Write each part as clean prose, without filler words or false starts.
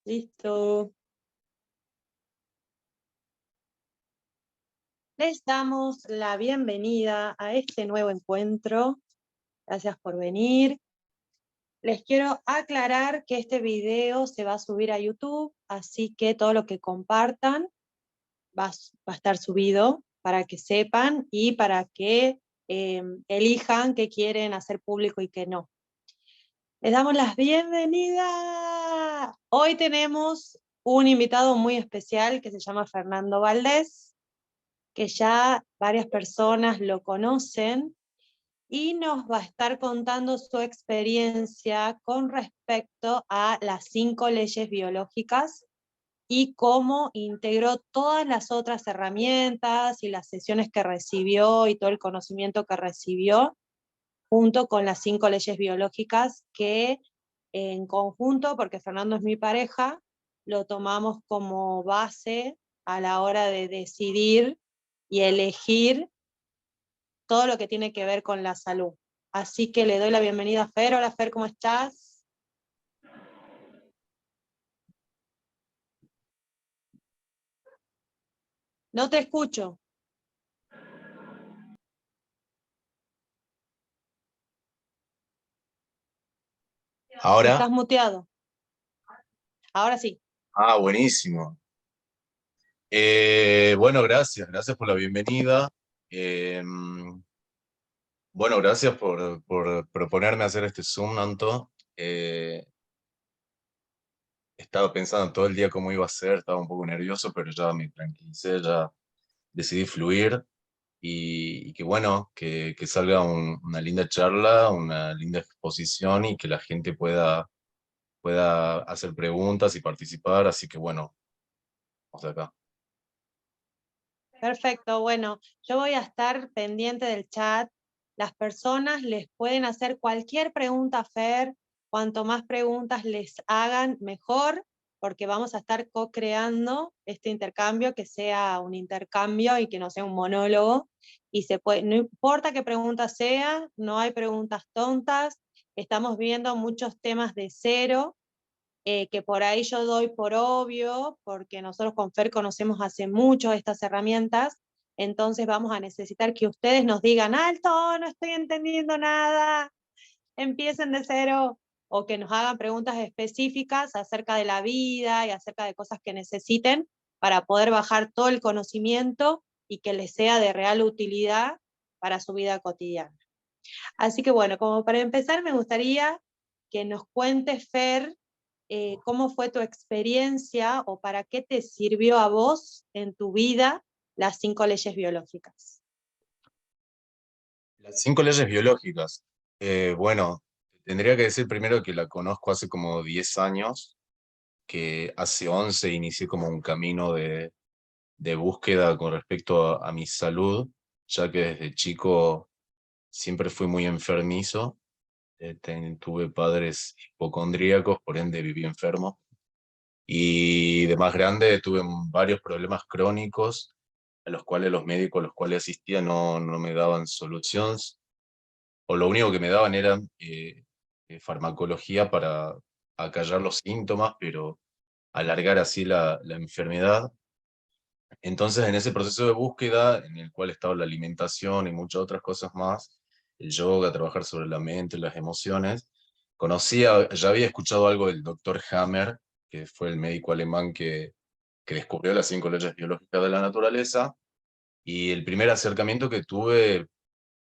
Listo. Les damos la bienvenida a este nuevo encuentro. Gracias por venir. Les quiero aclarar que este video se va a subir a YouTube, así que todo lo que compartan va a estar subido para que sepan y para que elijan qué quieren hacer público y qué no. Les damos la bienvenida. Hoy tenemos un invitado muy especial que se llama Fernando Valdés, que ya varias personas lo conocen y nos va a estar contando su experiencia con respecto a las 5 leyes biológicas y cómo integró todas las otras herramientas y las sesiones que recibió y todo el conocimiento que recibió junto con las 5 leyes biológicas que en conjunto, porque Fernando es mi pareja, lo tomamos como base a la hora de decidir y elegir todo lo que tiene que ver con la salud. Así que le doy la bienvenida a Fer. Hola Fer, ¿cómo estás? No te escucho. Estás ¿Ahora? muteado. Ahora sí. Buenísimo. Bueno, gracias por la bienvenida. Eh, bueno, gracias por proponerme hacer este Zoom, Nanto. Estaba pensando todo el día cómo iba a ser, estaba un poco nervioso, pero ya me tranquilicé, ya decidí fluir y que bueno, que salga una linda charla, una linda exposición y que la gente pueda hacer preguntas y participar, así que bueno, vamos de acá. Perfecto. Bueno, yo voy a estar pendiente del chat. Las personas les pueden hacer cualquier pregunta a Fer. Cuanto más preguntas les hagan, mejor, porque vamos a estar co-creando este intercambio, que sea un intercambio y que no sea un monólogo. Y se puede, no importa qué pregunta sea, no hay preguntas tontas. Estamos viendo muchos temas de cero, que por ahí yo doy por obvio, porque nosotros con Fer conocemos hace mucho estas herramientas, entonces vamos a necesitar que ustedes nos digan, alto, no estoy entendiendo nada, empiecen de cero, o que nos hagan preguntas específicas acerca de la vida y acerca de cosas que necesiten para poder bajar todo el conocimiento y que les sea de real utilidad para su vida cotidiana. Así que bueno, como para empezar me gustaría que nos cuentes, Fer, cómo fue tu experiencia o para qué te sirvió a vos en tu vida las 5 leyes biológicas. Las 5 leyes biológicas. Bueno, tendría que decir primero que la conozco hace como 10 años, que hace 11 inicié como un camino de búsqueda con respecto a mi salud, ya que desde chico siempre fui muy enfermizo. Tuve padres hipocondríacos, por ende viví enfermo. Y de más grande tuve varios problemas crónicos a los cuales los médicos a los cuales asistía no me daban soluciones o lo único que me daban era farmacología para acallar los síntomas, pero alargar así la enfermedad. Entonces, en ese proceso de búsqueda, en el cual estaba la alimentación y muchas otras cosas más, el yoga, trabajar sobre la mente, las emociones, ya había escuchado algo del doctor Hammer, que fue el médico alemán que descubrió las 5 leyes biológicas de la naturaleza, y el primer acercamiento que tuve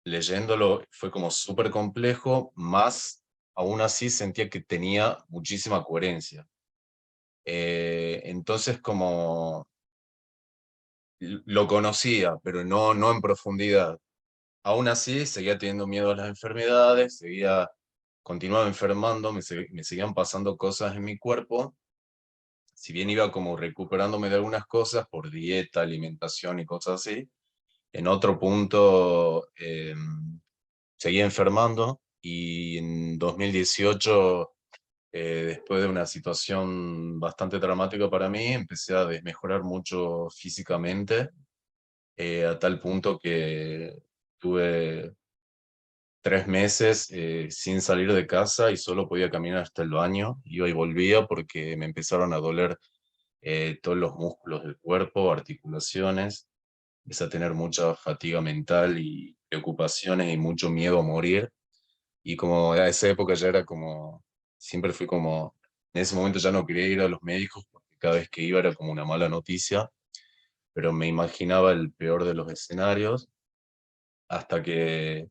leyéndolo fue como súper complejo, más aún así sentía que tenía muchísima coherencia. Entonces como lo conocía, pero no en profundidad. Aún así seguía teniendo miedo a las enfermedades, continuaba enfermando, me seguían pasando cosas en mi cuerpo. Si bien iba como recuperándome de algunas cosas por dieta, alimentación y cosas así, en otro punto seguía enfermando y en 2018, después de una situación bastante dramática para mí, empecé a desmejorar mucho físicamente, a tal punto que tuve 3 meses sin salir de casa y solo podía caminar hasta el baño, iba y volvía porque me empezaron a doler todos los músculos del cuerpo, articulaciones, empecé a tener mucha fatiga mental y preocupaciones y mucho miedo a morir. Y como a esa época ya era como, siempre fui como, en ese momento ya no quería ir a los médicos porque cada vez que iba era como una mala noticia, pero me imaginaba el peor de los escenarios hasta que,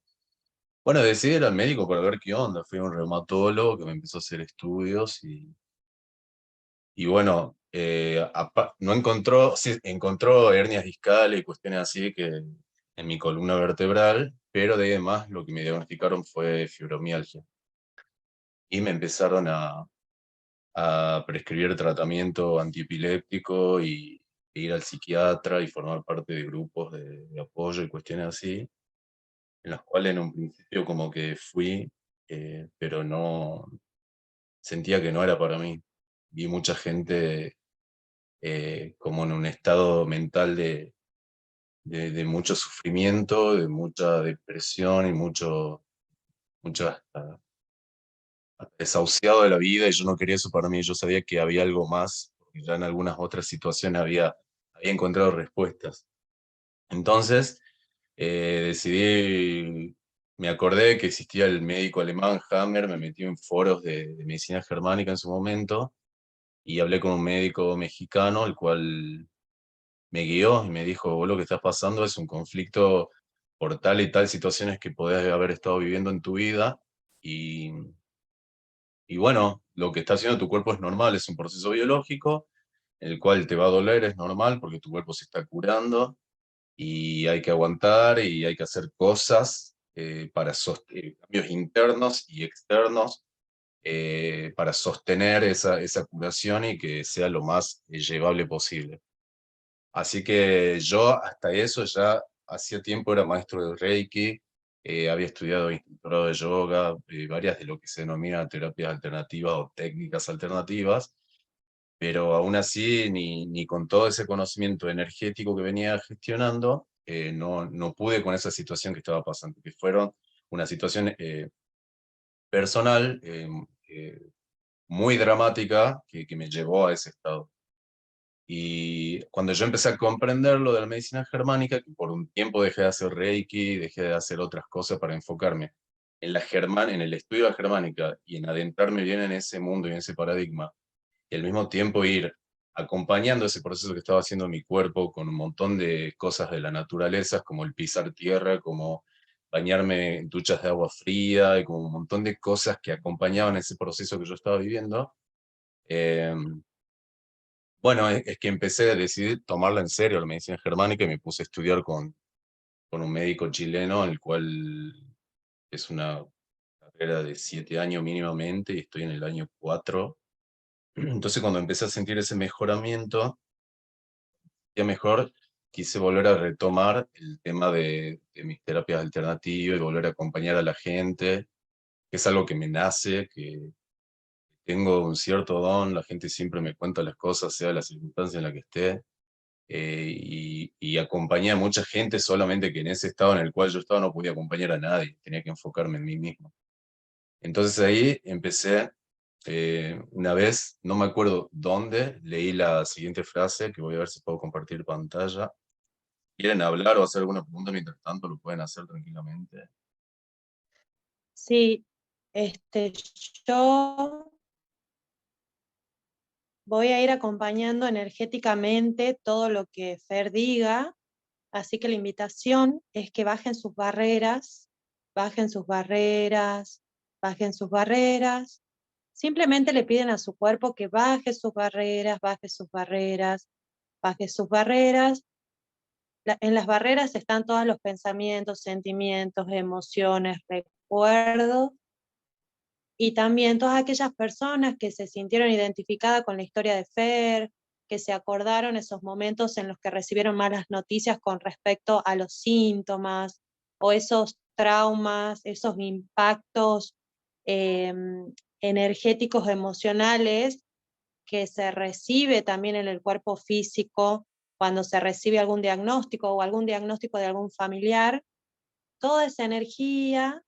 bueno, decidí ir al médico para ver qué onda. Fui a un reumatólogo que me empezó a hacer estudios y bueno, no encontró, sí, encontró hernias discales y cuestiones así que en mi columna vertebral, pero de ahí en más lo que me diagnosticaron fue fibromialgia. Y me empezaron a prescribir tratamiento antiepiléptico e ir al psiquiatra y formar parte de grupos de apoyo y cuestiones así, en las cuales en un principio como que fui, pero no, sentía que no era para mí. Vi mucha gente como en un estado mental de mucho sufrimiento, de mucha depresión y mucho hasta desahuciado de la vida, y yo no quería eso para mí, yo sabía que había algo más, porque ya en algunas otras situaciones había encontrado respuestas. Entonces, decidí, me acordé que existía el médico alemán Hammer, me metí en foros de medicina germánica en su momento, y hablé con un médico mexicano, el cual me guió y me dijo, vos lo que estás pasando es un conflicto por tal y tal situaciones que podés haber estado viviendo en tu vida, y, y bueno, lo que está haciendo tu cuerpo es normal, es un proceso biológico, el cual te va a doler, es normal, porque tu cuerpo se está curando, y hay que aguantar y hay que hacer cosas para cambios internos y externos para sostener esa curación y que sea lo más llevable posible. Así que yo hasta eso ya hacía tiempo era maestro de Reiki, había estudiado instructorado de yoga, varias de lo que se denomina terapias alternativas o técnicas alternativas, pero aún así, ni con todo ese conocimiento energético que venía gestionando, no pude con esa situación que estaba pasando, que fueron una situación personal muy dramática que me llevó a ese estado. Y cuando yo empecé a comprender lo de la medicina germánica, que por un tiempo dejé de hacer Reiki, dejé de hacer otras cosas para enfocarme en el estudio de la germánica y en adentrarme bien en ese mundo y en ese paradigma, y al mismo tiempo ir acompañando ese proceso que estaba haciendo mi cuerpo con un montón de cosas de la naturaleza, como el pisar tierra, como bañarme en duchas de agua fría, y como un montón de cosas que acompañaban ese proceso que yo estaba viviendo. Eh, bueno, es que empecé a decidir tomarla en serio la medicina germánica y me puse a estudiar con un médico chileno, el cual es una carrera de 7 años mínimamente y estoy en el año 4. Entonces cuando empecé a sentir ese mejoramiento, ya mejor quise volver a retomar el tema de mis terapias alternativas y volver a acompañar a la gente, que es algo que me nace, que tengo un cierto don, la gente siempre me cuenta las cosas, sea la circunstancia en la que esté, y acompañé a mucha gente, solamente que en ese estado en el cual yo estaba no podía acompañar a nadie, tenía que enfocarme en mí mismo. Entonces ahí empecé, una vez, no me acuerdo dónde, leí la siguiente frase, que voy a ver si puedo compartir pantalla. ¿Quieren hablar o hacer alguna pregunta mientras tanto? Lo pueden hacer tranquilamente. Sí, yo voy a ir acompañando energéticamente todo lo que Fer diga, así que la invitación es que bajen sus barreras, bajen sus barreras, bajen sus barreras. Simplemente le piden a su cuerpo que baje sus barreras, baje sus barreras, baje sus barreras. En las barreras están todos los pensamientos, sentimientos, emociones, recuerdos, y también todas aquellas personas que se sintieron identificadas con la historia de Fer, que se acordaron esos momentos en los que recibieron malas noticias con respecto a los síntomas, o esos traumas, esos impactos eh, energéticos, emocionales, que se recibe también en el cuerpo físico cuando se recibe algún diagnóstico o algún diagnóstico de algún familiar. Toda esa energía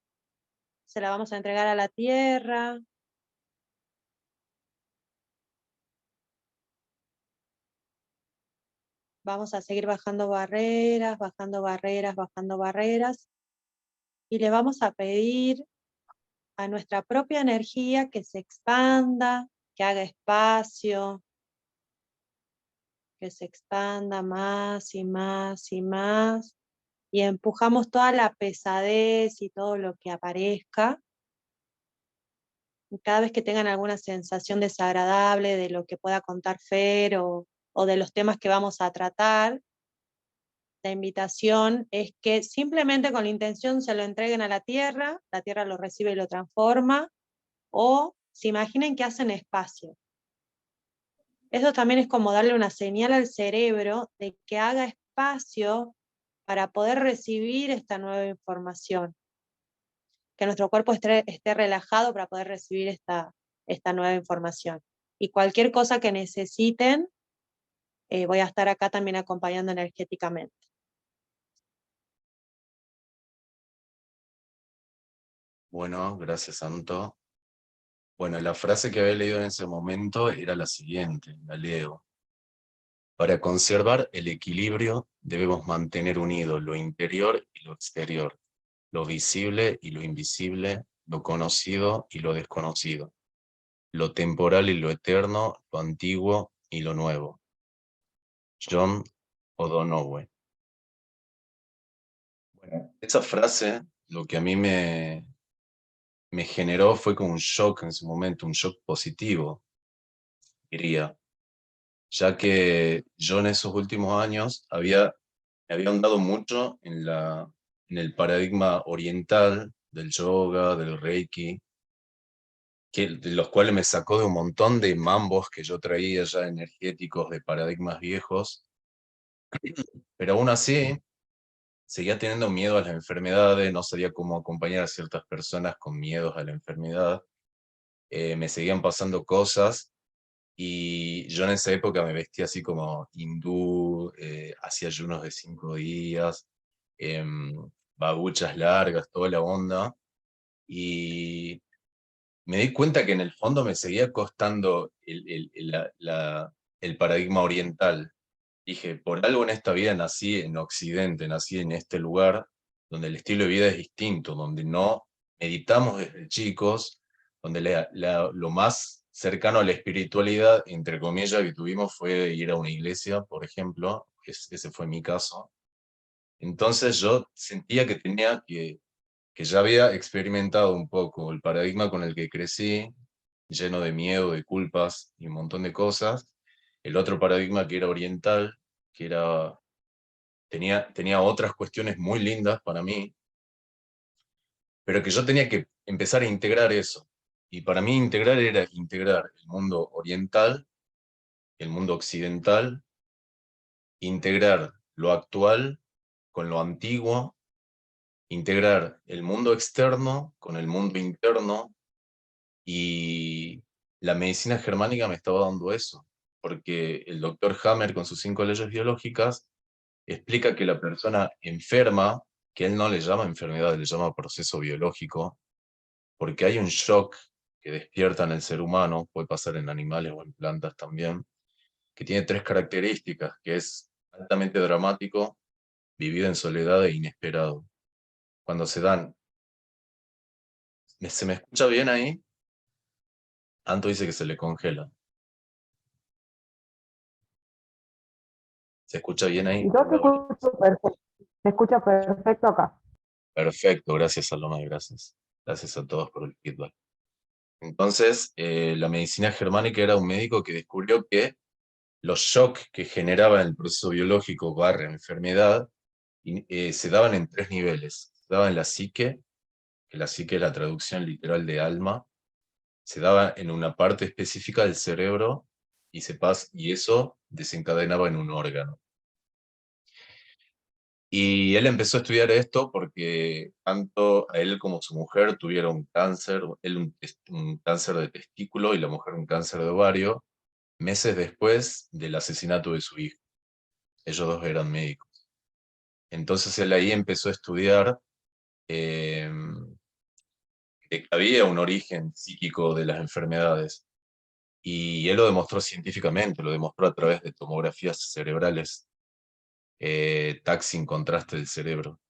se la vamos a entregar a la tierra. Vamos a seguir bajando barreras, bajando barreras, bajando barreras. Y le vamos a pedir a nuestra propia energía que se expanda, que haga espacio, que se expanda más y más y más. Y empujamos toda la pesadez y todo lo que aparezca. Y cada vez que tengan alguna sensación desagradable de lo que pueda contar Fer o de los temas que vamos a tratar, la invitación es que simplemente con la intención se lo entreguen a la tierra lo recibe y lo transforma, o se imaginen que hacen espacio. Eso también es como darle una señal al cerebro de que haga espacio para poder recibir esta nueva información, que nuestro cuerpo esté relajado para poder recibir esta nueva información. Y cualquier cosa que necesiten, voy a estar acá también acompañando energéticamente. Bueno, gracias, Santo. Bueno, la frase que había leído en ese momento era la siguiente, la leo. Para conservar el equilibrio debemos mantener unido lo interior y lo exterior, lo visible y lo invisible, lo conocido y lo desconocido, lo temporal y lo eterno, lo antiguo y lo nuevo. John O'Donoghue. Bueno, esa frase lo que a mí me generó fue como un shock en su momento, un shock positivo, diría, ya que yo en esos últimos años me había ahondado mucho en el paradigma oriental del yoga, del reiki, de los cuales me sacó de un montón de mambos que yo traía ya energéticos de paradigmas viejos, pero aún así seguía teniendo miedo a las enfermedades, no sabía cómo acompañar a ciertas personas con miedos a la enfermedad, me seguían pasando cosas. Y yo en esa época me vestía así como hindú, hacía ayunos de 5 días, babuchas largas, toda la onda. Y me di cuenta que en el fondo me seguía costando el paradigma oriental. Dije, por algo en esta vida nací en Occidente, nací en este lugar donde el estilo de vida es distinto, donde no meditamos desde chicos, donde lo más cercano a la espiritualidad, entre comillas, que tuvimos fue ir a una iglesia, por ejemplo, ese fue mi caso. Entonces yo sentía que que ya había experimentado un poco el paradigma con el que crecí, lleno de miedo, de culpas y un montón de cosas. El otro paradigma que era oriental, que tenía otras cuestiones muy lindas para mí, pero que yo tenía que empezar a integrar eso. Y para mí integrar era integrar el mundo oriental, el mundo occidental, integrar lo actual con lo antiguo, integrar el mundo externo con el mundo interno, y la medicina germánica me estaba dando eso, porque el doctor Hammer con sus 5 leyes biológicas explica que la persona enferma, que él no le llama enfermedad, le llama proceso biológico, porque hay un shock que despierta en el ser humano, puede pasar en animales o en plantas también, que tiene 3 características, que es altamente dramático, vivido en soledad e inesperado. Cuando se dan... ¿Se me escucha bien ahí? Anto dice que se le congela. ¿Se escucha bien ahí? Yo te escucho perfecto, te escucho perfecto acá. Perfecto, gracias Saloma, gracias. Gracias a todos por el feedback. Entonces, la medicina germánica era un médico que descubrió que los shocks que generaba el proceso biológico barra enfermedad se daban en 3 niveles. Se daba en la psique, que la psique es la traducción literal de alma, se daba en una parte específica del cerebro y eso desencadenaba en un órgano. Y él empezó a estudiar esto porque tanto a él como su mujer tuvieron cáncer, él un cáncer de testículo y la mujer un cáncer de ovario, meses después del asesinato de su hijo. Ellos dos eran médicos. Entonces él ahí empezó a estudiar de que había un origen psíquico de las enfermedades. Y él lo demostró científicamente, lo demostró a través de tomografías cerebrales, TAC sin contraste del cerebro.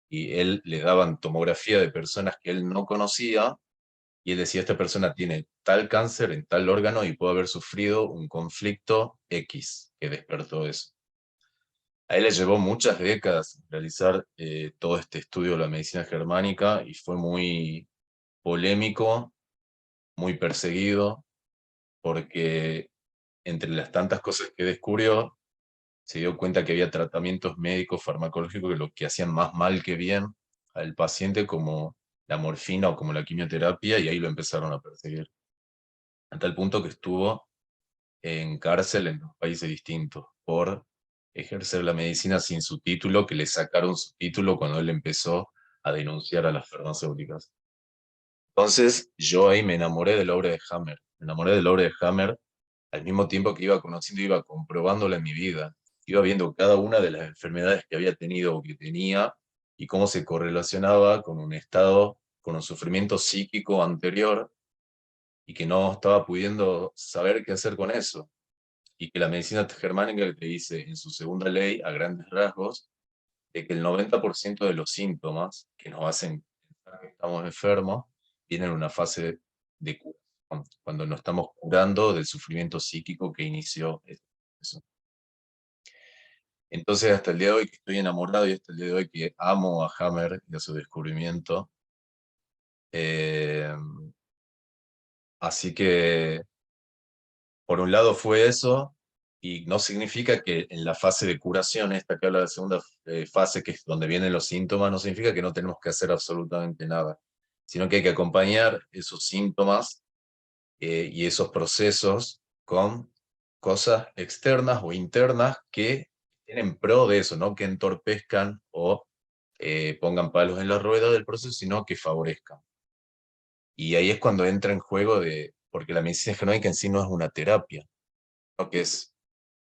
Y él le daban tomografía de personas que él no conocía, y él decía, esta persona tiene tal cáncer en tal órgano y puede haber sufrido un conflicto X que despertó eso. A él le llevó muchas décadas realizar todo este estudio de la medicina germánica y fue muy polémico, muy perseguido, porque entre las tantas cosas que descubrió, se dio cuenta que había tratamientos médicos farmacológicos que lo que hacían más mal que bien al paciente, como la morfina o como la quimioterapia, y ahí lo empezaron a perseguir. A tal punto que estuvo en cárcel en dos países distintos por ejercer la medicina sin su título, que le sacaron su título cuando él empezó a denunciar a las farmacéuticas. Entonces yo ahí me enamoré de la obra de Hammer. Me enamoré de la obra de Hammer al mismo tiempo que iba conociendo, iba comprobándola en mi vida. Iba viendo cada una de las enfermedades que había tenido o que tenía y cómo se correlacionaba con un estado, con un sufrimiento psíquico anterior y que no estaba pudiendo saber qué hacer con eso. Y que la medicina germánica te dice en su segunda ley, a grandes rasgos, de que el 90% de los síntomas que nos hacen pensar que estamos enfermos tienen una fase de curación, cuando nos estamos curando del sufrimiento psíquico que inició eso. Entonces, hasta el día de hoy que estoy enamorado y hasta el día de hoy que amo a Hammer y a su descubrimiento, eh, así que por un lado fue eso, y no significa que en la fase de curación, esta que habla de la segunda fase, que es donde vienen los síntomas, no significa que no tenemos que hacer absolutamente nada, sino que hay que acompañar esos síntomas y esos procesos con cosas externas o internas que tienen pro de eso, no que entorpezcan o pongan palos en la rueda del proceso, sino que favorezcan. Y ahí es cuando entra en juego porque la medicina germánica en sí no es una terapia, sino que es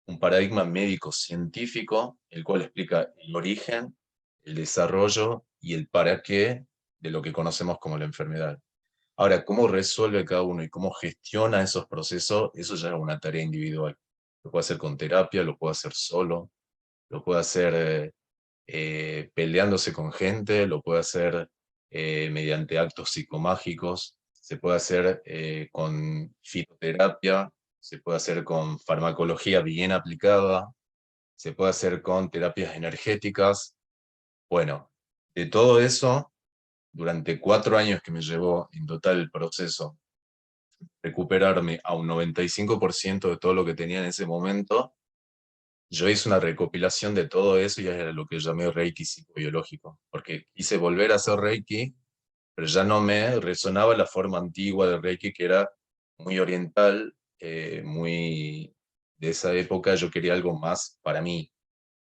un paradigma médico-científico, el cual explica el origen, el desarrollo y el para qué de lo que conocemos como la enfermedad. Ahora, cómo resuelve cada uno y cómo gestiona esos procesos, eso ya es una tarea individual. Lo puede hacer con terapia, lo puede hacer solo, lo puede hacer peleándose con gente, lo puede hacer mediante actos psicomágicos, se puede hacer con fitoterapia, se puede hacer con farmacología bien aplicada, se puede hacer con terapias energéticas. Bueno, de todo eso, durante 4 años que me llevó en total el proceso, recuperarme a un 95% de todo lo que tenía en ese momento, yo hice una recopilación de todo eso y era lo que llamé Reiki psicobiológico, porque quise volver a hacer Reiki, pero ya no me resonaba la forma antigua de Reiki, que era muy oriental, muy de esa época. Yo quería algo más para mí.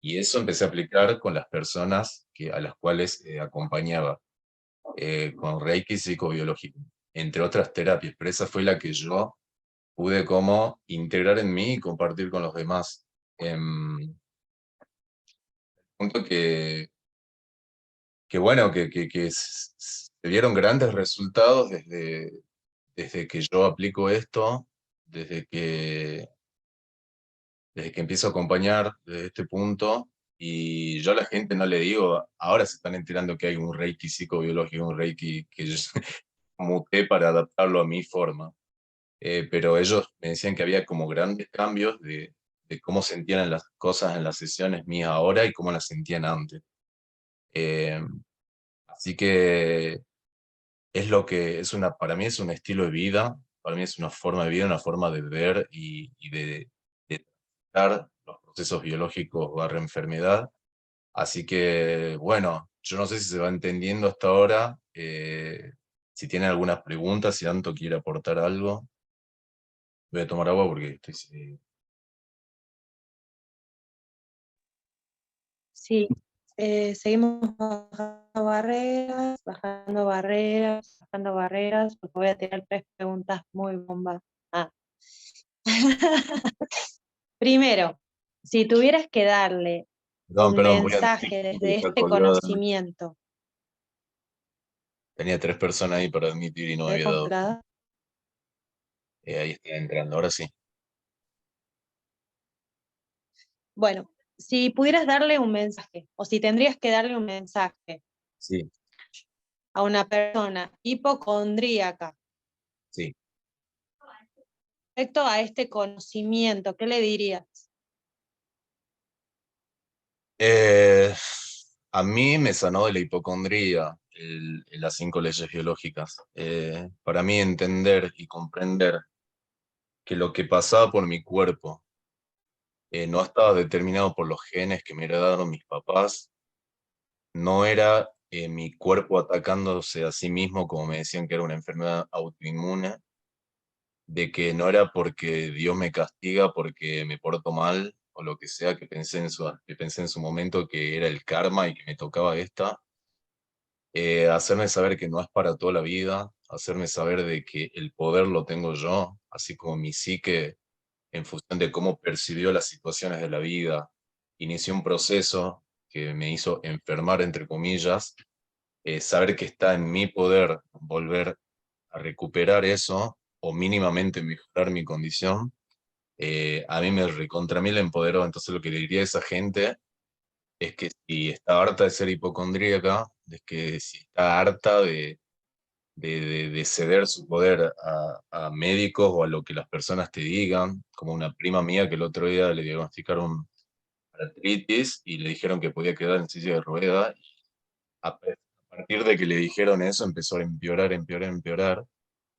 Y eso empecé a aplicar con las personas a las cuales acompañaba, con Reiki psicobiológico, entre otras terapias, pero esa fue la que yo pude como integrar en mí y compartir con los demás. Punto que bueno, que se vieron grandes resultados desde que yo aplico esto, desde que, desde que empiezo a acompañar desde este punto, y yo a la gente no le digo, ahora se están enterando que hay un Reiki psicobiológico, un Reiki que yo muté para adaptarlo a mi forma. Pero ellos me decían que había como grandes cambios de cómo sentían las cosas en las sesiones mías ahora y cómo las sentían antes. Eh, Así que es lo que es para mí es un estilo de vida, para mí es una forma de vida, una forma de ver y de tratar los procesos biológicos barra enfermedad. Así que, bueno, yo no sé si se va entendiendo hasta ahora. Si tienen algunas preguntas, si tanto quiere aportar algo, voy a tomar agua porque estoy... Sí, seguimos bajando barreras, porque voy a tener 3 preguntas muy bombas. Ah. Primero, si tuvieras que darle un Perdón, voy a mensaje desde dejar este colgada. conocimiento, Tenía 3 personas ahí para admitir y no había dado. Comprada. Ahí está entrando, ahora sí. Bueno, si pudieras darle un mensaje, o si tendrías que darle un mensaje Sí, a una persona hipocondríaca sí. respecto a este conocimiento, ¿qué le dirías? Eh, a mí me sanó de la hipocondría las 5 leyes biológicas. Para mí entender y comprender que lo que pasaba por mi cuerpo no estaba determinado por los genes que me heredaron mis papás, no era mi cuerpo atacándose a sí mismo, como me decían que era una enfermedad autoinmune, de que no era porque Dios me castiga porque me porto mal, o lo que sea que pensé en su momento que era el karma y que me tocaba esta. Hacerme saber que no es para toda la vida, hacerme saber de que el poder lo tengo yo, así como mi psique, en función de cómo percibió las situaciones de la vida, inició un proceso que me hizo enfermar, entre comillas, saber que está en mi poder volver a recuperar eso o mínimamente mejorar mi condición, a mí me recontra mí la empoderó. Entonces lo que le diría a esa gente es que si está harta de ser hipocondríaca, es que si está harta de ceder su poder a médicos o a lo que las personas te digan, como una prima mía que el otro día le diagnosticaron artritis y le dijeron que podía quedar en silla de ruedas. A partir de que le dijeron eso, empezó a empeorar, empeorar, empeorar.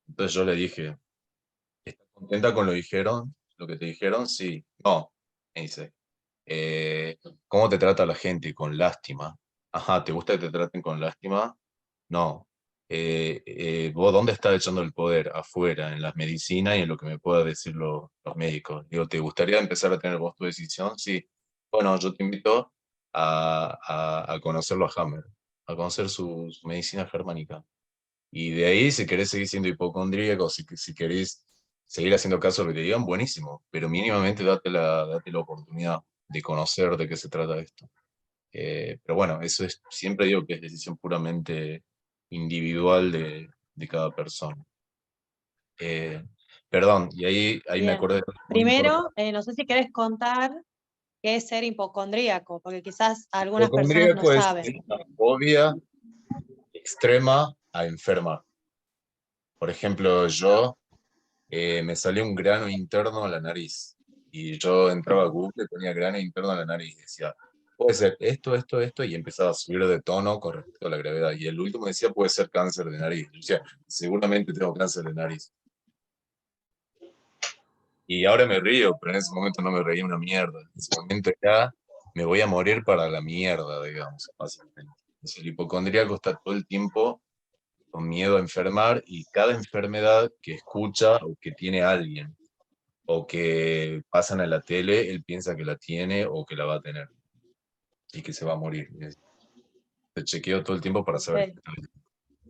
Entonces yo le dije, ¿estás contenta con lo que te dijeron? Sí. No, me dice. ¿Cómo te trata la gente? Con lástima. Ajá, ¿te gusta que te traten con lástima? No. ¿Vos dónde estás echando el poder? Afuera, en las medicinas y en lo que me puedan decir los médicos. Digo, ¿te gustaría empezar a tener vos tu decisión? Sí. Bueno, yo te invito a conocerlo a Hammer, a conocer su medicina germánica. Y de ahí, si querés seguir siendo hipocondríaco, si querés seguir haciendo caso a lo que te digan, buenísimo, pero mínimamente date la oportunidad de conocer de qué se trata esto. Pero bueno, eso es, siempre digo que es decisión puramente individual de cada persona. Eh, Perdón, y ahí me Bien. acordé de algo muy importante. Primero, no sé si querés contar qué es ser hipocondríaco, porque quizás algunas personas no Hipocondríaco es saben. una fobia extrema a enfermar. Por ejemplo, yo me salió un grano interno a la nariz. Y yo entraba a Google, ponía grano interno a la nariz y decía, puede ser esto, esto, esto, y empezaba a subir de tono con respecto a la gravedad. Y el último decía, puede ser cáncer de nariz. Yo decía, seguramente tengo cáncer de nariz. Y ahora me río, pero en ese momento no me reía una mierda. En ese momento ya me voy a morir para la mierda, digamos, básicamente. Entonces, el hipocondríaco está todo el tiempo con miedo a enfermar y cada enfermedad que escucha o que tiene alguien o que pasan a la tele, él piensa que la tiene o que la va a tener y que se va a morir. Te chequeo todo el tiempo para saber qué Ok. está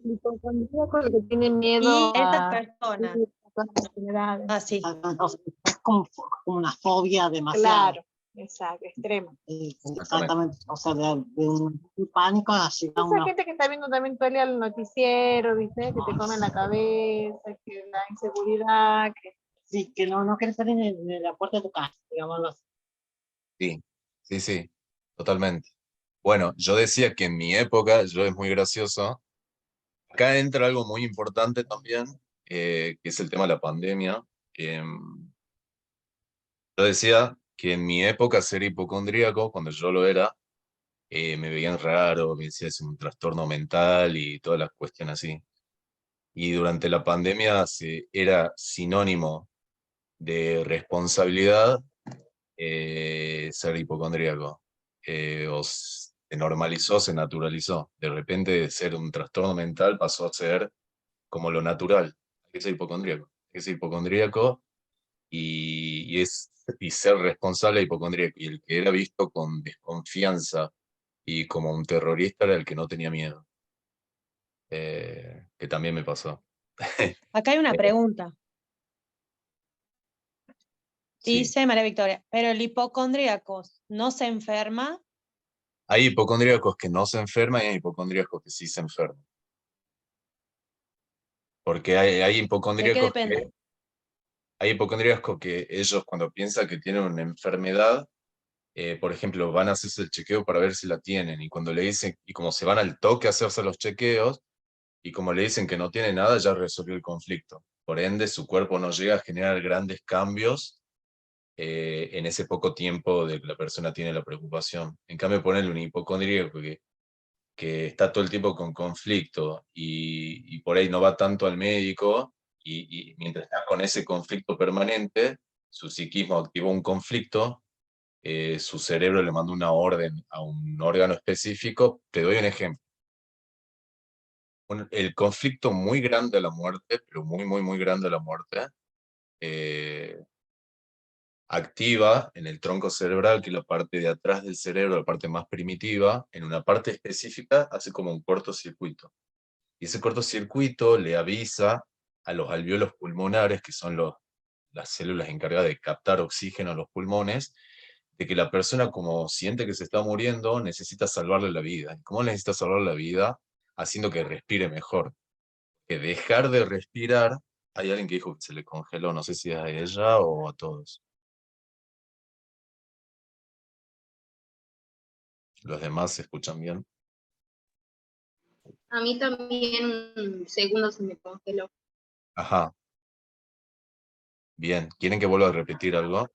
bien. Hipocondríaco, el que tiene Y miedo estas a personas, todas las enfermedades. así, O sea, es como una fobia demasiado. Claro, exacto, extremo. Exactamente. O sea, de un pánico a llegar a Esa una. gente que está viendo también todo el día el noticiero, ¿viste? Que te come la cabeza, que la inseguridad, que Sí, que no quieres salir de la puerta de tu casa, digámoslo así. Sí, sí, sí, totalmente. Bueno, yo decía que en mi época, yo es muy gracioso, acá entra algo muy importante también, que es el tema de la pandemia. Yo decía que en mi época ser hipocondríaco, cuando yo lo era, me veían raro, me decían es un trastorno mental y todas las cuestiones así. Y durante la pandemia era sinónimo de responsabilidad ser hipocondríaco. Se normalizó, se naturalizó. De repente de ser un trastorno mental pasó a ser como lo natural. Hay que ser hipocondríaco. Hay que ser hipocondríaco y ser responsable de hipocondríaco. Y el que era visto con desconfianza y como un terrorista era el que no tenía miedo. Que también me pasó. acá hay una Eh, pregunta. sí. Dice María Victoria, pero el hipocondríaco no se enferma. Hay hipocondríacos que no se enferman y hay hipocondríacos que sí se enferman. Porque hay ¿De qué hipocondríacos depende? hay hipocondríacos que ellos cuando piensan que tienen una enfermedad, por ejemplo, van a hacerse el chequeo para ver si la tienen, y cuando le dicen, y como se van al toque a hacerse los chequeos, y como le dicen que no tiene nada, ya resolvió el conflicto. Por ende, su cuerpo no llega a generar grandes cambios en ese poco tiempo de que la persona tiene la preocupación. En cambio, ponerle un hipocondríaco que está todo el tiempo con conflicto y por ahí no va tanto al médico, y mientras está con ese conflicto permanente, su psiquismo activó un conflicto, su cerebro le mandó una orden a un órgano específico. Te doy un ejemplo. El conflicto muy grande a la muerte, pero muy, muy, muy grande a la muerte, eh, activa en el tronco cerebral, que es la parte de atrás del cerebro, la parte más primitiva, en una parte específica, hace como un cortocircuito. Y ese cortocircuito le avisa a los alvéolos pulmonares, que son las células encargadas de captar oxígeno a los pulmones, de que la persona, como siente que se está muriendo, necesita salvarle la vida. ¿Y cómo necesita salvarle la vida? Haciendo que respire mejor. Que dejar de respirar, hay alguien que dijo que se le congeló, no sé si es a ella o a todos. Los demás se escuchan bien. A mí también un segundo se me congeló. Ajá, bien. ¿Quieren que vuelva a repetir algo?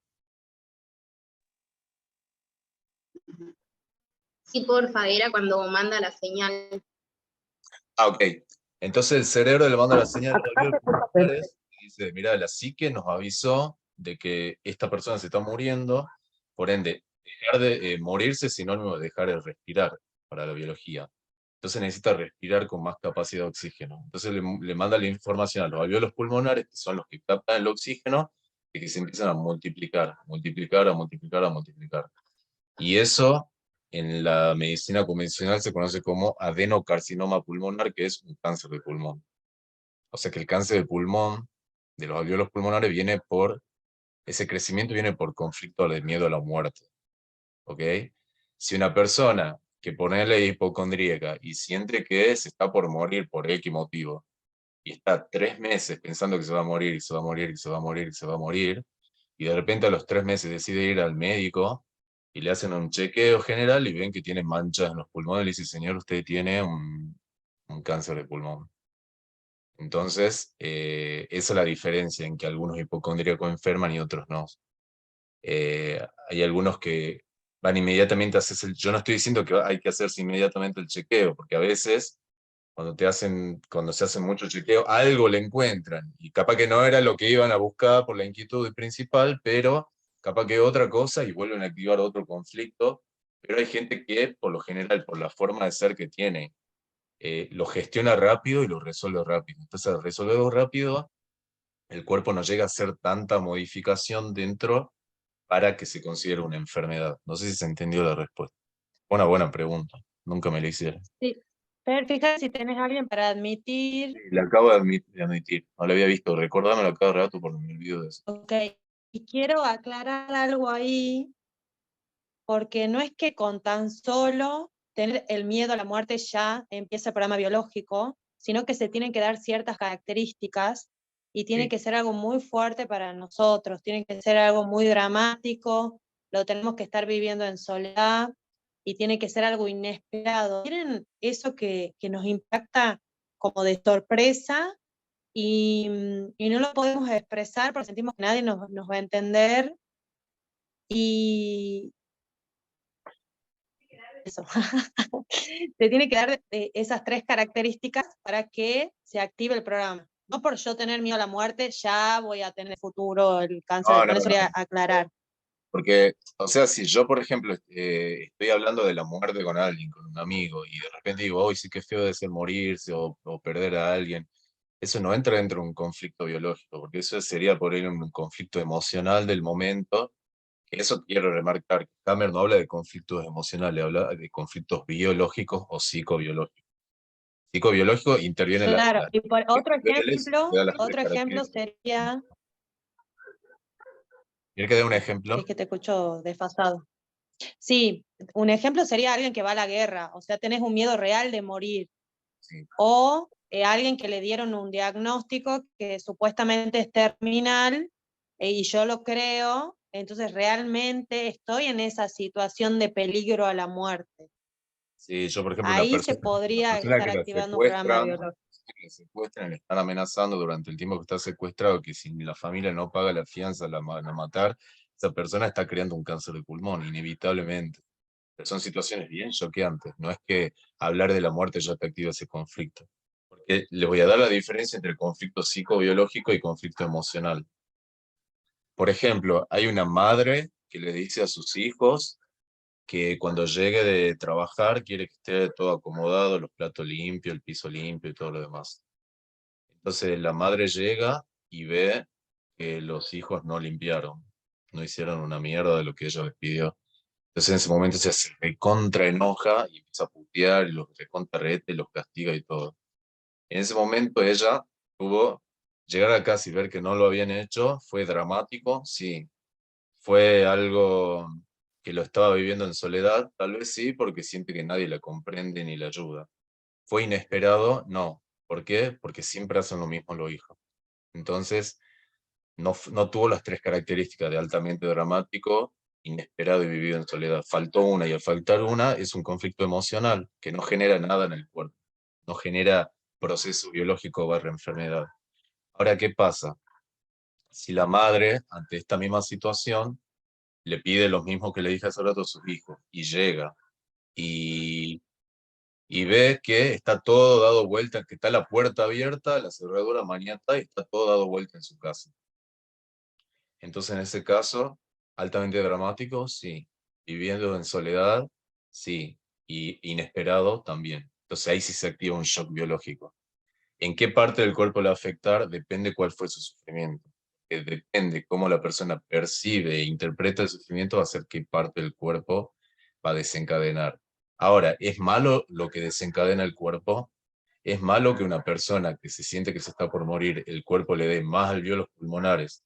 Sí, porfa, era cuando manda la señal. Ah, ok. Entonces el cerebro le manda la señal a los Acá se alvéolos escucha pulmonares y dice, mira, la psique nos avisó de que esta persona se está muriendo, por ende, dejar de morirse es sinónimo de dejar de respirar para la biología. Entonces necesita respirar con más capacidad de oxígeno. Entonces le manda la información a los alvéolos pulmonares, que son los que captan el oxígeno, y que se empiezan a multiplicar, multiplicar, a multiplicar, a multiplicar. Y eso en la medicina convencional se conoce como adenocarcinoma pulmonar, que es un cáncer de pulmón. O sea que el cáncer de pulmón, de los alvéolos pulmonares, ese crecimiento viene por conflicto de miedo a la muerte. ¿Ok? Si una persona que ponele hipocondríaca y siente que se está por morir por X motivo, y está 3 meses pensando que se va a morir, y se va a morir, y se va a morir, y se va a morir, y de repente a los 3 meses decide ir al médico y le hacen un chequeo general y ven que tiene manchas en los pulmones, y le dice, señor, usted tiene un cáncer de pulmón. Entonces, esa es la diferencia en que algunos hipocondríacos enferman y otros no. Hay algunos que van inmediatamente a hacerse yo no estoy diciendo que hay que hacerse inmediatamente el chequeo, porque a veces cuando se hace mucho chequeo, algo le encuentran, y capaz que no era lo que iban a buscar por la inquietud principal, pero capaz que otra cosa y vuelven a activar otro conflicto. Pero hay gente que, por lo general, por la forma de ser que tiene, lo gestiona rápido y lo resuelve rápido. Entonces, al resolverlo rápido, el cuerpo no llega a hacer tanta modificación dentro para que se considere una enfermedad. No sé si se entendió la respuesta. Una buena pregunta, nunca me la hicieron. Sí. Pero fíjate si tenés a alguien para admitir, Le acabo de admitir, no lo había visto, recordámelo a cada rato porque me olvido de eso. ok, y quiero aclarar algo ahí, porque no es que con tan solo tener el miedo a la muerte ya empieza el programa biológico, sino que se tienen que dar ciertas características y tiene Sí. que ser algo muy fuerte para nosotros, tiene que ser algo muy dramático, lo tenemos que estar viviendo en soledad y tiene que ser algo inesperado. Tienen eso que nos impacta como de sorpresa y no lo podemos expresar porque sentimos que nadie nos va a entender y eso. Te tiene que dar esas 3 características para que se active el programa. No por yo tener miedo a la muerte, ya voy a tener futuro el cáncer, No, no, con eso no. voy a aclarar. Porque, o sea, si yo, por ejemplo, estoy hablando de la muerte con alguien, con un amigo, y de repente digo, hoy sí que feo de ser morirse o perder a alguien, eso no entra dentro de un conflicto biológico, porque eso sería por ahí un conflicto emocional del momento. Eso quiero remarcar, que Hammer no habla de conflictos emocionales, habla de conflictos biológicos o psicobiológicos. Psicobiológico interviene Claro, y por otro niveles, ejemplo, te da las 3 características. sería, ¿Quieres que dé un ejemplo? es que te escucho desfasado. Sí, un ejemplo sería alguien que va a la guerra, o sea, tenés un miedo real de morir. Sí. O alguien que le dieron un diagnóstico que supuestamente es terminal, y yo lo creo, entonces realmente estoy en esa situación de peligro a la muerte. Sí, yo, por ejemplo, Ahí se la podría persona estar que la activando un programa secuestran, biológico. le secuestran, le están amenazando durante el tiempo que está secuestrado, que si la familia no paga la fianza, la van a matar, esa persona está creando un cáncer de pulmón, inevitablemente. Pero son situaciones bien choqueantes, no es que hablar de la muerte ya te activa ese conflicto. Porque les voy a dar la diferencia entre conflicto psicobiológico y conflicto emocional. Por ejemplo, hay una madre que le dice a sus hijos que cuando llegue de trabajar quiere que esté todo acomodado, los platos limpios, el piso limpio y todo lo demás. Entonces la madre llega y ve que los hijos no limpiaron, no hicieron una mierda de lo que ella les pidió. Entonces en ese momento se recontra enoja y empieza a putear y los recontra rete, los castiga y todo. En ese momento ella tuvo, llegar a casa y ver que no lo habían hecho, fue dramático, sí. Fue algo que lo estaba viviendo en soledad, tal vez sí, porque siente que nadie la comprende ni la ayuda. ¿Fue inesperado? No. ¿Por qué? Porque siempre hacen lo mismo los hijos. Entonces, no tuvo las tres características de altamente dramático, inesperado y vivido en soledad. Faltó una, y al faltar una es un conflicto emocional que no genera nada en el cuerpo, no genera proceso biológico barra enfermedad. Ahora, ¿qué pasa? Si la madre, ante esta misma situación, le pide lo mismo que le dije hace rato a sus hijos, y llega, y, y ve que está todo dado vuelta, que está la puerta abierta, la cerradura maniata, y está todo dado vuelta en su casa. Entonces, en ese caso, altamente dramático, sí. Viviendo en soledad, sí. Y inesperado también. Entonces, ahí sí se activa un shock biológico. ¿En qué parte del cuerpo le va a afectar? Depende cuál fue su sufrimiento. Depende cómo la persona percibe e interpreta el sufrimiento, va a ser qué parte del cuerpo va a desencadenar. Ahora, ¿es malo lo que desencadena el cuerpo? ¿Es malo que una persona que se siente que se está por morir, el cuerpo le dé más alvéolos pulmonares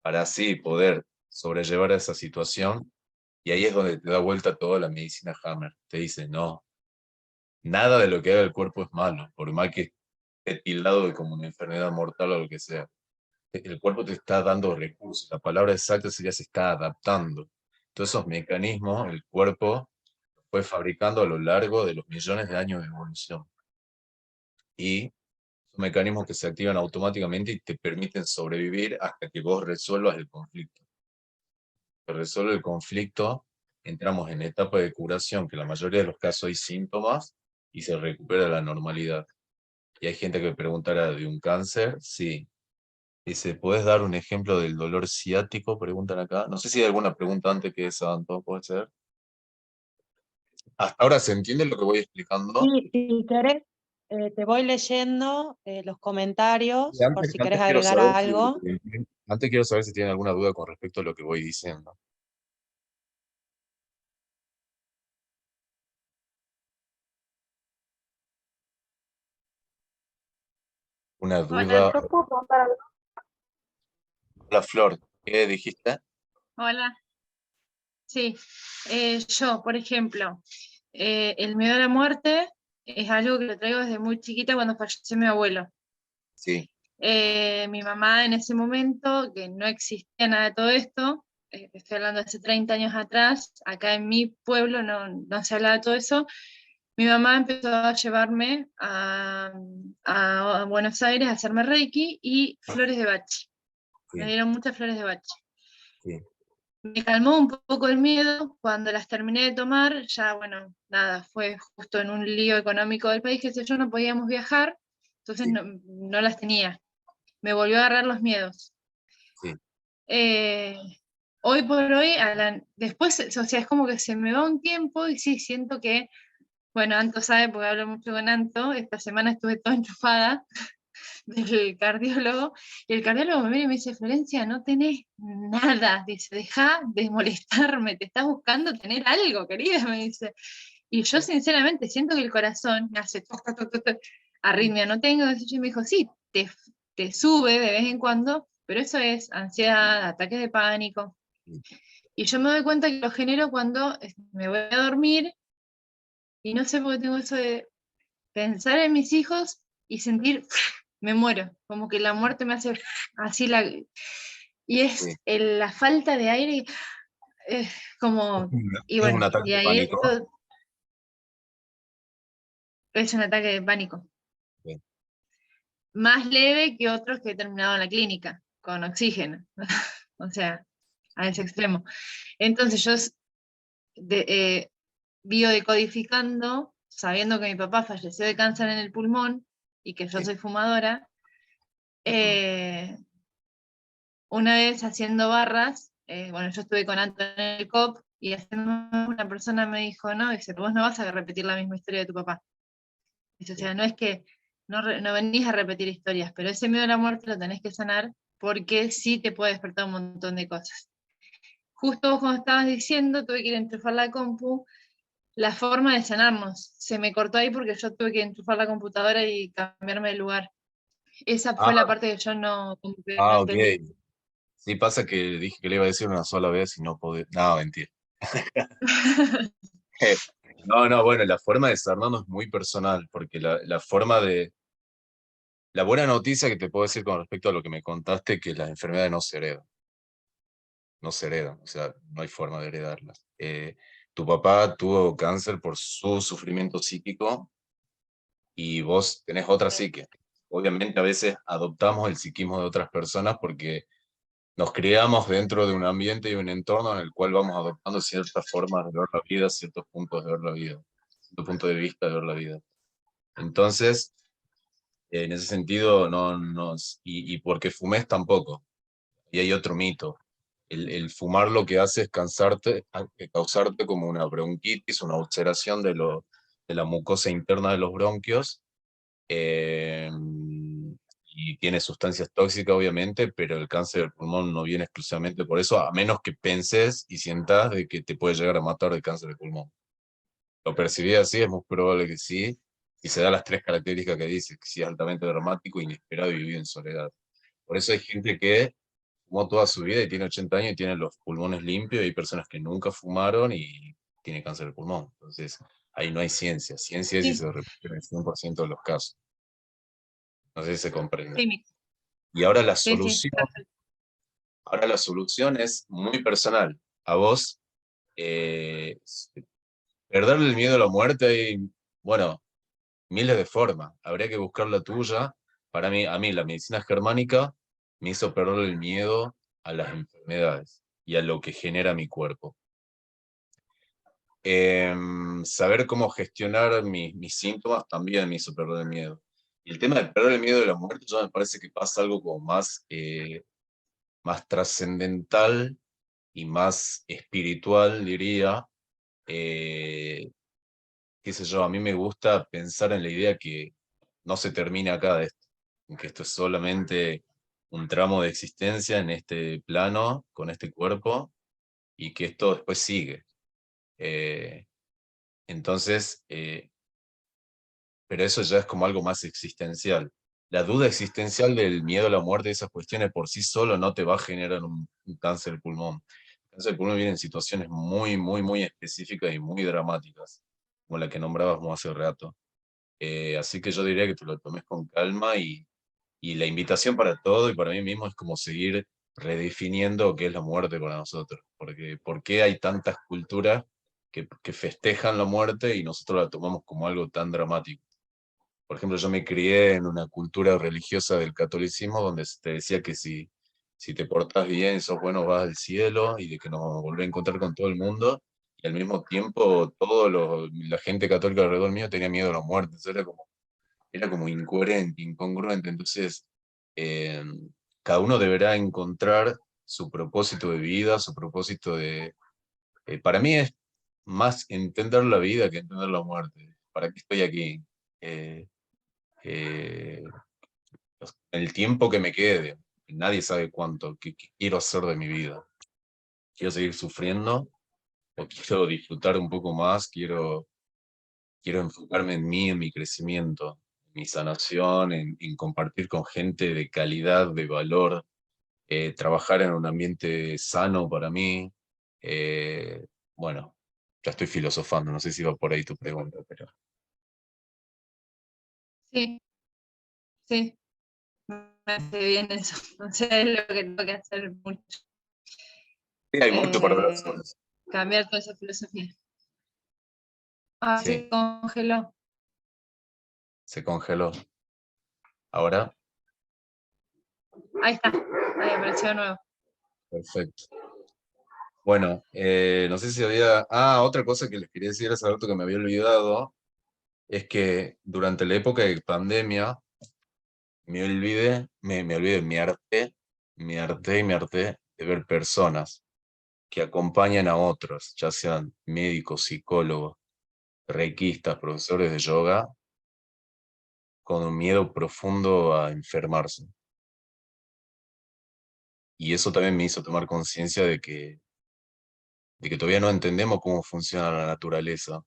para así poder sobrellevar esa situación? Y ahí es donde te da vuelta toda la medicina Hammer. Te dice, no, nada de lo que haga el cuerpo es malo, por más que esté tildado de como una enfermedad mortal o lo que sea. El cuerpo te está dando recursos. La palabra exacta sería se está adaptando. Todos esos mecanismos, el cuerpo fue fabricando a lo largo de los millones de años de evolución. Y son mecanismos que se activan automáticamente y te permiten sobrevivir hasta que vos resuelvas el conflicto. Se resuelve el conflicto, entramos en la etapa de curación, que en la mayoría de los casos hay síntomas y se recupera la normalidad. Y hay gente que preguntará de un cáncer, sí. Dice, ¿puedes dar un ejemplo del dolor ciático? Preguntan acá. No sé si hay alguna pregunta antes que esa, Anto, ¿puede ser? ¿Hasta ahora se entiende lo que voy explicando? Y si querés, te voy leyendo los Y comentarios por antes, si querés antes quiero agregar saber si, algo. antes quiero saber si tienen alguna duda con respecto a lo que voy diciendo. Una Hola, duda. ¿yo puedo preguntar algo? La Flor, ¿qué dijiste? Hola. Sí, yo, por ejemplo, el miedo a la muerte es algo que lo traigo desde muy chiquita cuando falleció mi abuelo. Sí, Mi mamá en ese momento, que no existía nada de todo esto, estoy hablando de hace 30 años atrás, acá en mi pueblo no se hablaba de todo eso, mi mamá empezó a llevarme a Buenos Aires a hacerme Reiki y flores de bachi. Me sí, dieron muchas flores de bachi. sí, Me calmó un poco el miedo, cuando las terminé de tomar, ya bueno, nada, fue justo en un lío económico del país, que sé yo, no podíamos viajar, entonces sí, no las tenía. Me volvió a agarrar los miedos. sí, Eh, Hoy por hoy, después, o sea, es como que se me va un tiempo y sí, siento que, bueno, Anto sabe, porque hablo mucho con Anto, esta semana estuve toda enchufada del cardiólogo, y el cardiólogo me viene y me dice, Florencia, no tenés nada, dice, deja de molestarme, te estás buscando tener algo, querida, me dice. Y yo sinceramente siento que el corazón me hace toc, toc, toc, toc, toc, arritmia no tengo, y me dijo, sí, te sube de vez en cuando, pero eso es ansiedad, ataques de pánico. sí, Y yo me doy cuenta que lo genero cuando me voy a dormir y no sé por qué tengo eso de pensar en mis hijos y sentir, me muero, como que la muerte me hace así y es Sí. la falta de aire, es como, y Es un bueno, ataque y de ahí pánico. esto es un ataque de pánico. Sí. Más leve que otros que he terminado en la clínica, con oxígeno, o sea, a ese extremo. Entonces yo biodecodificando, sabiendo que mi papá falleció de cáncer en el pulmón y que yo Sí. soy fumadora, una vez haciendo barras, bueno, yo estuve con Anton en el COP y haciendo una persona me dijo, no, dice, vos no vas a repetir la misma historia de tu papá. Dice, o sea, no es que no venís a repetir historias, pero ese miedo a la muerte lo tenés que sanar porque sí te puede despertar un montón de cosas. Justo vos cuando estabas diciendo, tuve que ir a enchufar la compu, la forma de sanarnos. Se me cortó ahí porque yo tuve que enchufar la computadora y cambiarme de lugar. Esa fue la Ah, parte que yo como que no ok. entendí. Sí, pasa que dije que le iba a decir una sola vez y no podía. No, mentira. No, no, bueno, la forma de sanarnos es muy personal, porque la forma de... La buena noticia que te puedo decir con respecto a lo que me contaste, que las enfermedades no se heredan. No se heredan, o sea, no hay forma de heredarlas. Tu papá tuvo cáncer por su sufrimiento psíquico y vos tenés otra psique. Obviamente a veces adoptamos el psiquismo de otras personas porque nos criamos dentro de un ambiente y un entorno en el cual vamos adoptando ciertas formas de ver la vida, ciertos puntos de ver la vida, ciertos puntos de vista de ver la vida. Entonces, en ese sentido, no nos... Y porque fumes tampoco. Y hay otro mito. El fumar lo que hace es causarte como una bronquitis, una ulceración de la mucosa interna de los bronquios. eh, y tiene sustancias tóxicas, obviamente, pero el cáncer del pulmón no viene exclusivamente por eso, a menos que penses y sientas de que te puede llegar a matar de cáncer de pulmón. Lo percibí así, es muy probable que sí, y se da las tres características que dice, que sí es altamente dramático, inesperado y vive en soledad. Por eso hay gente que fumó toda su vida y tiene 80 años y tiene los pulmones limpios, y hay personas que nunca fumaron y tienen cáncer de pulmón. Entonces, ahí no hay ciencia. Ciencia es si Sí, se repite en el 100% de los casos. No sé si se comprende. sí, Y ahora sí, sí, perfecto. la solución es muy personal. A vos, eh, perderle el miedo a la muerte hay, bueno, miles de formas. Habría que buscar la tuya. Para mí, a mí la medicina germánica me hizo perder el miedo a las enfermedades y a lo que genera mi cuerpo. Saber cómo gestionar mis síntomas también me hizo perder el miedo. Y el tema de perder el miedo de la muerte, ya me parece que pasa algo como más trascendental y más espiritual, diría. Eh, Qué sé yo, a mí me gusta pensar en la idea que no se termina acá de esto, que esto es solamente un tramo de existencia en este plano, con este cuerpo, y que esto después sigue. Eh, entonces, pero eso ya es como algo más existencial. La duda existencial del miedo a la muerte, esas cuestiones por sí solo no te va a generar un cáncer de pulmón. El cáncer de pulmón viene en situaciones muy, muy, muy específicas y muy dramáticas, como la que nombrábamos hace rato. Así que yo diría que te lo tomes con calma, y la invitación para todo y para mí mismo es como seguir redefiniendo qué es la muerte para nosotros. Porque ¿por qué hay tantas culturas que festejan la muerte y nosotros la tomamos como algo tan dramático? Por ejemplo, yo me crié en una cultura religiosa del catolicismo donde se te decía que si te portás bien, sos bueno, vas al cielo y de que nos volvés a encontrar con todo el mundo. Y al mismo tiempo, la gente católica alrededor mío tenía miedo a la muerte. Entonces era como incoherente, incongruente. Entonces, eh, cada uno deberá encontrar su propósito de vida, su propósito de... para mí es más entender la vida que entender la muerte. ¿Para qué estoy aquí? Eh, eh, el tiempo que me quede, nadie sabe cuánto, qué quiero hacer de mi vida. ¿Quiero seguir sufriendo o quiero disfrutar un poco más? Quiero enfocarme en mí, en mi crecimiento, en mi sanación, en compartir con gente de calidad, de valor, trabajar en un ambiente sano para mí. Bueno, ya estoy filosofando, no sé si va por ahí tu pregunta, pero... Sí, Sí, me hace bien eso. O sea, es lo que tengo que hacer mucho. Sí, hay mucho para hablar Eh, sobre eso. cambiar toda esa filosofía. Ah, Sí, se congeló. se congeló. Ahora, Ahí está, ahí apareció de nuevo. perfecto. Bueno, no sé si había... Ah, otra cosa que les quería decir hace rato que me había olvidado, es que durante la época de pandemia, me harté de ver personas que acompañan a otros, ya sean médicos, psicólogos, reikistas, profesores de yoga, con un miedo profundo a enfermarse. Y eso también me hizo tomar conciencia de que todavía no entendemos cómo funciona la naturaleza.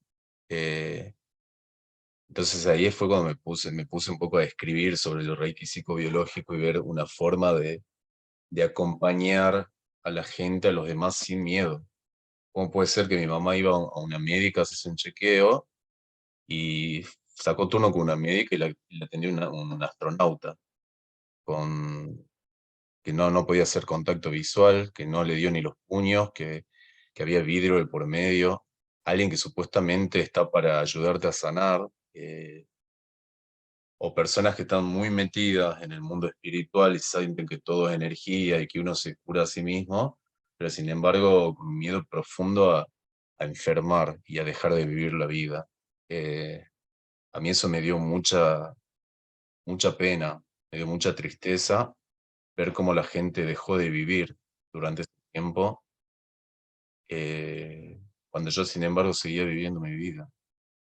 Eh, entonces ahí fue cuando me puse un poco a escribir sobre el reiki psicobiológico y ver una forma de acompañar a la gente, a los demás sin miedo. ¿Cómo puede ser que mi mamá iba a una médica, hace un chequeo y sacó turno con una médica y la atendió un astronauta, con, que no podía hacer contacto visual, que no le dio ni los puños, que había vidrio de por medio, alguien que supuestamente está para ayudarte a sanar, o personas que están muy metidas en el mundo espiritual y sienten que todo es energía y que uno se cura a sí mismo, pero sin embargo con miedo profundo a enfermar y a dejar de vivir la vida. A mí eso me dio mucha pena, me dio mucha tristeza ver cómo la gente dejó de vivir durante ese tiempo, cuando yo sin embargo seguía viviendo mi vida.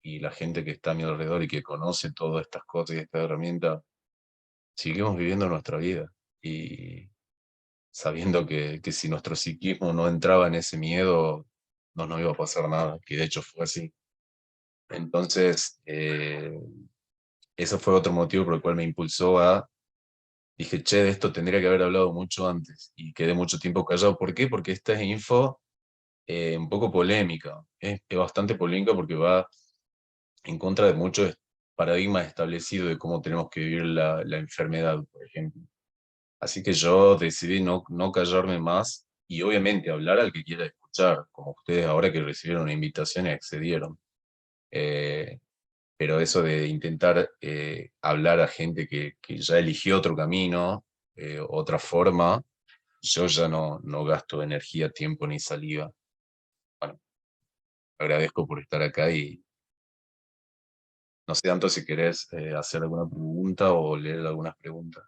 Y la gente que está a mi alrededor y que conoce todas estas cosas y estas herramientas, seguimos viviendo nuestra vida. Y sabiendo que si nuestro psiquismo no entraba en ese miedo, no nos iba a pasar nada, que de hecho fue así. Entonces, eso fue otro motivo por el cual me impulsó a... Dije, che, de esto tendría que haber hablado mucho antes. Y quedé mucho tiempo callado. ¿Por qué? Porque esta es info un poco polémica. Es bastante polémica porque va en contra de muchos paradigmas establecidos de cómo tenemos que vivir la enfermedad, por ejemplo. Así que yo decidí no callarme más y obviamente hablar al que quiera escuchar, como ustedes ahora que recibieron una invitación y accedieron. Eh, pero eso de intentar hablar a gente que ya eligió otro camino, otra forma, yo ya no gasto energía, tiempo ni saliva. Bueno, agradezco por estar acá y no sé tanto si querés hacer alguna pregunta o leer algunas preguntas.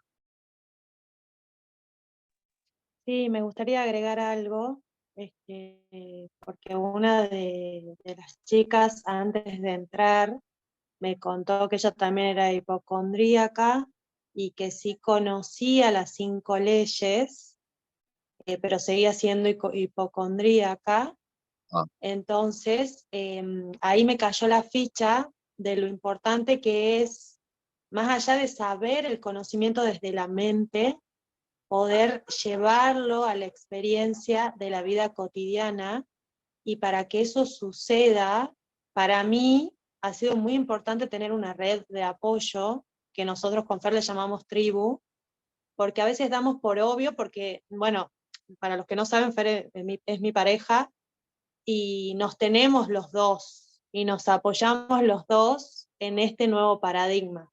Sí, me gustaría agregar algo, porque una de las chicas antes de entrar me contó que ella también era hipocondríaca y que sí conocía las 5 leyes, pero seguía siendo hipocondríaca. Ah, Entonces, ahí me cayó la ficha de lo importante que es, más allá de saber el conocimiento desde la mente, poder llevarlo a la experiencia de la vida cotidiana. Y para que eso suceda, para mí ha sido muy importante tener una red de apoyo, que nosotros con Fer le llamamos tribu, porque a veces damos por obvio, porque, bueno, para los que no saben, Fer es mi pareja, y nos tenemos los dos, y nos apoyamos los dos en este nuevo paradigma.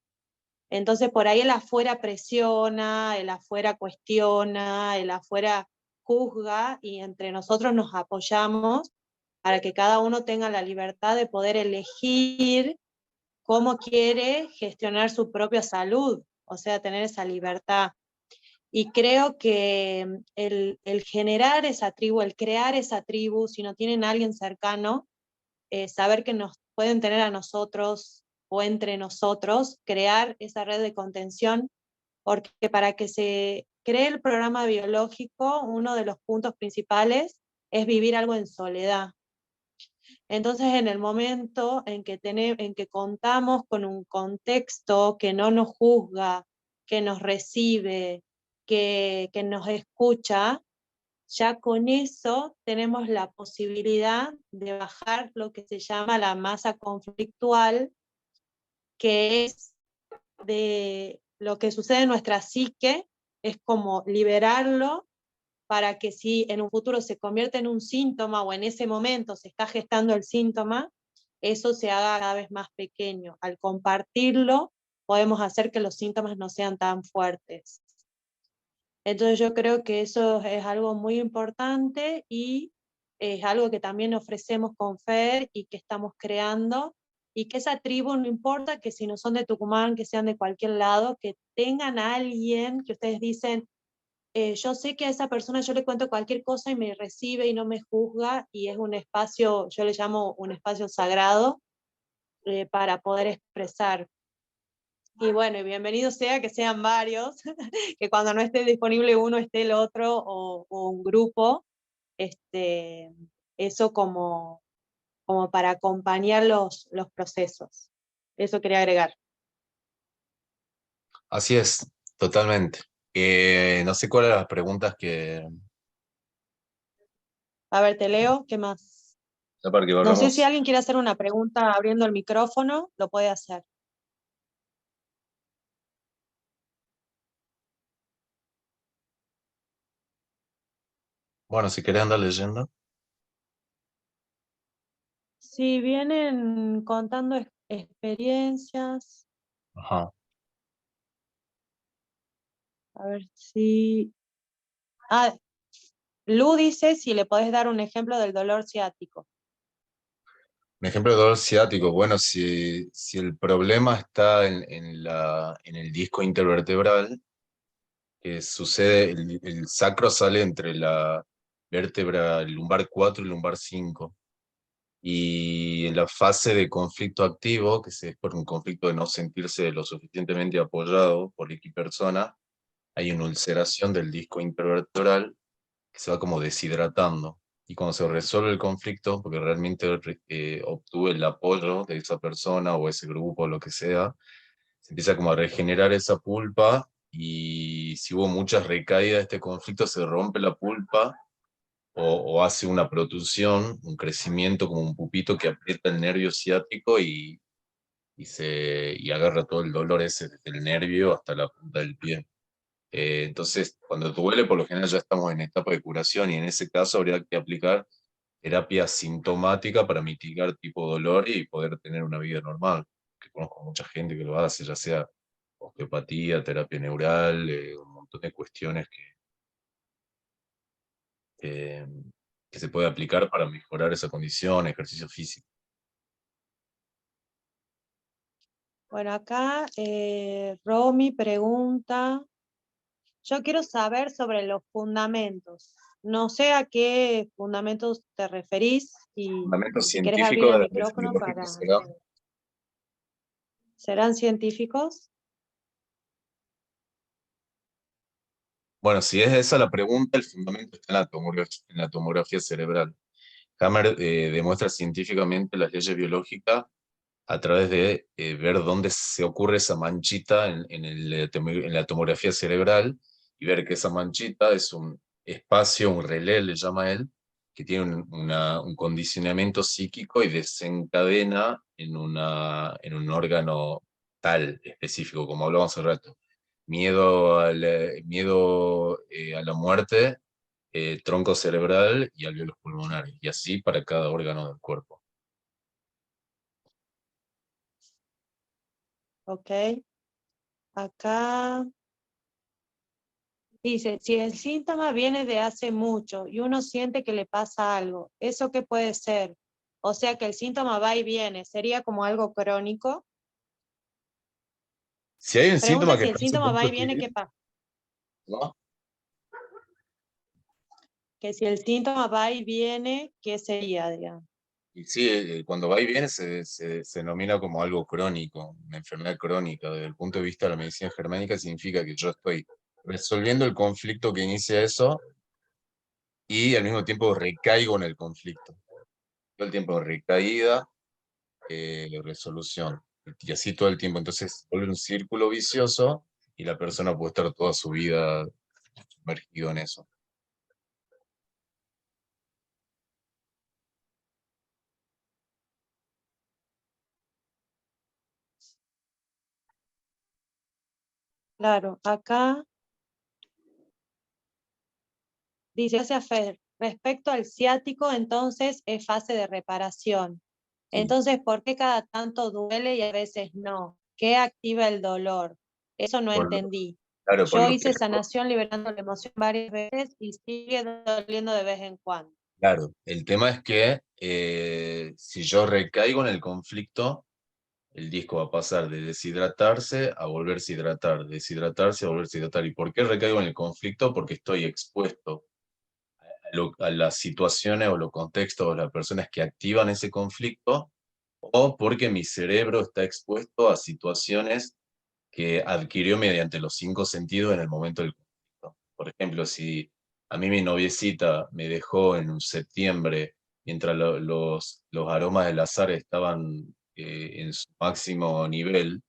Entonces por ahí el afuera presiona, el afuera cuestiona, el afuera juzga, y entre nosotros nos apoyamos para que cada uno tenga la libertad de poder elegir cómo quiere gestionar su propia salud, o sea, tener esa libertad. Y creo que el generar esa tribu, el crear esa tribu, si no tienen a alguien cercano, saber que nos pueden tener a nosotros o entre nosotros, crear esa red de contención, porque para que se cree el programa biológico, uno de los puntos principales es vivir algo en soledad. Entonces, en el momento en que contamos con un contexto que no nos juzga, que nos recibe, que nos escucha, ya con eso tenemos la posibilidad de bajar lo que se llama la masa conflictual, que es de lo que sucede en nuestra psique es como liberarlo para que si en un futuro se convierte en un síntoma o en ese momento se está gestando el síntoma, eso se haga cada vez más pequeño. Al compartirlo, podemos hacer que los síntomas no sean tan fuertes. Entonces yo creo que eso es algo muy importante y es algo que también ofrecemos con FER y que estamos creando, y que esa tribu, no importa que si no son de Tucumán, que sean de cualquier lado, que tengan a alguien que ustedes dicen, yo sé que a esa persona yo le cuento cualquier cosa y me recibe y no me juzga, y es un espacio, yo le llamo un espacio sagrado, para poder expresar. Y bueno, y bienvenido sea que sean varios, que cuando no esté disponible uno esté el otro o un grupo, eso como para acompañar los procesos. Eso quería agregar. Así es, totalmente. No sé cuáles eran las preguntas que... A ver, te leo, ¿qué más? ya para que No sé si volvamos. alguien quiere hacer una pregunta abriendo el micrófono, lo puede hacer. Bueno, si querés andar leyendo. Si vienen contando experiencias, Ajá. a ver si... Ah, Lu dice si le podés dar un ejemplo del dolor ciático. Un ejemplo de dolor ciático, bueno, si el problema está en el disco intervertebral, que sucede, el sacro sale entre la vértebra lumbar 4 y lumbar 5. Y en la fase de conflicto activo, que es por un conflicto de no sentirse lo suficientemente apoyado por X persona, hay una ulceración del disco intervertebral que se va como deshidratando. Y cuando se resuelve el conflicto, porque realmente obtuve el apoyo de esa persona o ese grupo o lo que sea, se empieza como a regenerar esa pulpa, y si hubo muchas recaídas de este conflicto, se rompe la pulpa o hace una protrusión, un crecimiento como un pupito que aprieta el nervio ciático y agarra todo el dolor ese desde el nervio hasta la punta del pie. Entonces, cuando duele, por lo general ya estamos en etapa de curación, y en ese caso habría que aplicar terapia sintomática para mitigar tipo dolor y poder tener una vida normal. Que conozco mucha gente que lo hace, ya sea osteopatía, terapia neural, un montón de cuestiones que, que se puede aplicar para mejorar esa condición, ejercicio físico. Bueno, acá Romy pregunta, yo quiero saber sobre los fundamentos. No sé a qué fundamentos te referís y Fundamentos si querés abrir científicos el de micrófono para... biológicos será. ¿Serán científicos? Bueno, si es esa la pregunta, el fundamento está en la tomografía cerebral. Hammer demuestra científicamente las leyes biológicas a través de ver dónde se ocurre esa manchita en la tomografía cerebral, y ver que esa manchita es un espacio, un relé, le llama él, que tiene un condicionamiento psíquico y desencadena en un órgano tal específico, como hablábamos hace rato. Miedo a la muerte, tronco cerebral y alvéolos pulmonares, y así para cada órgano del cuerpo. Ok. Acá dice, si el síntoma viene de hace mucho y uno siente que le pasa algo, ¿eso qué puede ser? O sea que el síntoma va y viene, ¿sería como algo crónico? Si hay un síntoma Pregunta que si el está hace síntoma va mucho y viene, ¿qué tiempo, pasa? ¿no? Que si el síntoma va y viene, ¿qué sería, digamos? Y sí, cuando va y viene se denomina como algo crónico, una enfermedad crónica. Desde el punto de vista de la medicina germánica, significa que yo estoy resolviendo el conflicto que inicia eso, y al mismo tiempo recaigo en el conflicto. Todo el tiempo recaída, resolución. Y así todo el tiempo. Entonces vuelve un círculo vicioso, y la persona puede estar toda su vida sumergido en eso. Claro, acá dice, gracias Fer, respecto al ciático, entonces es fase de reparación. Sí, Entonces, ¿por qué cada tanto duele y a veces no? ¿Qué activa el dolor? Eso no por lo- entendí. claro, por Yo lo que hice sanación liberando la emoción varias veces y sigue doliendo de vez en cuando. claro, el tema es que si yo recaigo en el conflicto, el disco va a pasar de deshidratarse a volverse a hidratar, deshidratarse a volverse a hidratar. ¿Y por qué recaigo en el conflicto? Porque estoy expuesto a las situaciones o los contextos o las personas que activan ese conflicto, o porque mi cerebro está expuesto a situaciones que adquirió mediante los 5 sentidos en el momento del conflicto. Por ejemplo, si a mí mi noviecita me dejó en un septiembre mientras los aromas del azar estaban en su máximo nivel,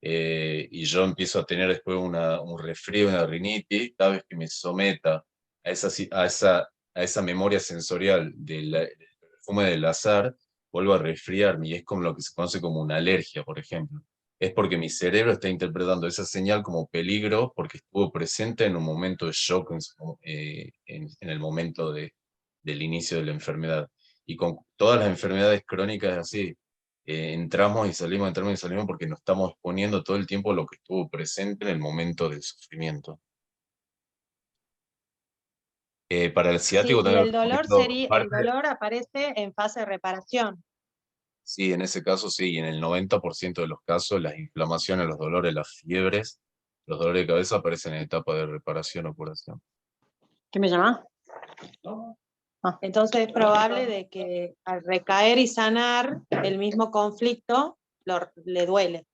y yo empiezo a tener después un resfrío, una rinitis, cada vez que me someta a esa memoria sensorial del perfume del azar, vuelvo a resfriarme, y es como lo que se conoce como una alergia, por ejemplo. Es porque mi cerebro está interpretando esa señal como peligro porque estuvo presente en un momento de shock en el momento del inicio de la enfermedad. Y con todas las enfermedades crónicas es así, entramos y salimos porque nos estamos exponiendo todo el tiempo a lo que estuvo presente en el momento del sufrimiento. Para el Sí, ciático y también el dolor recomiendo sería, el parte, dolor aparece en fase de reparación. sí, en ese caso sí, y en el 90% de los casos las inflamaciones, los dolores, las fiebres, los dolores de cabeza aparecen en etapa de reparación o curación. ¿Qué me llamás? Entonces es probable de que al recaer y sanar el mismo conflicto le duele.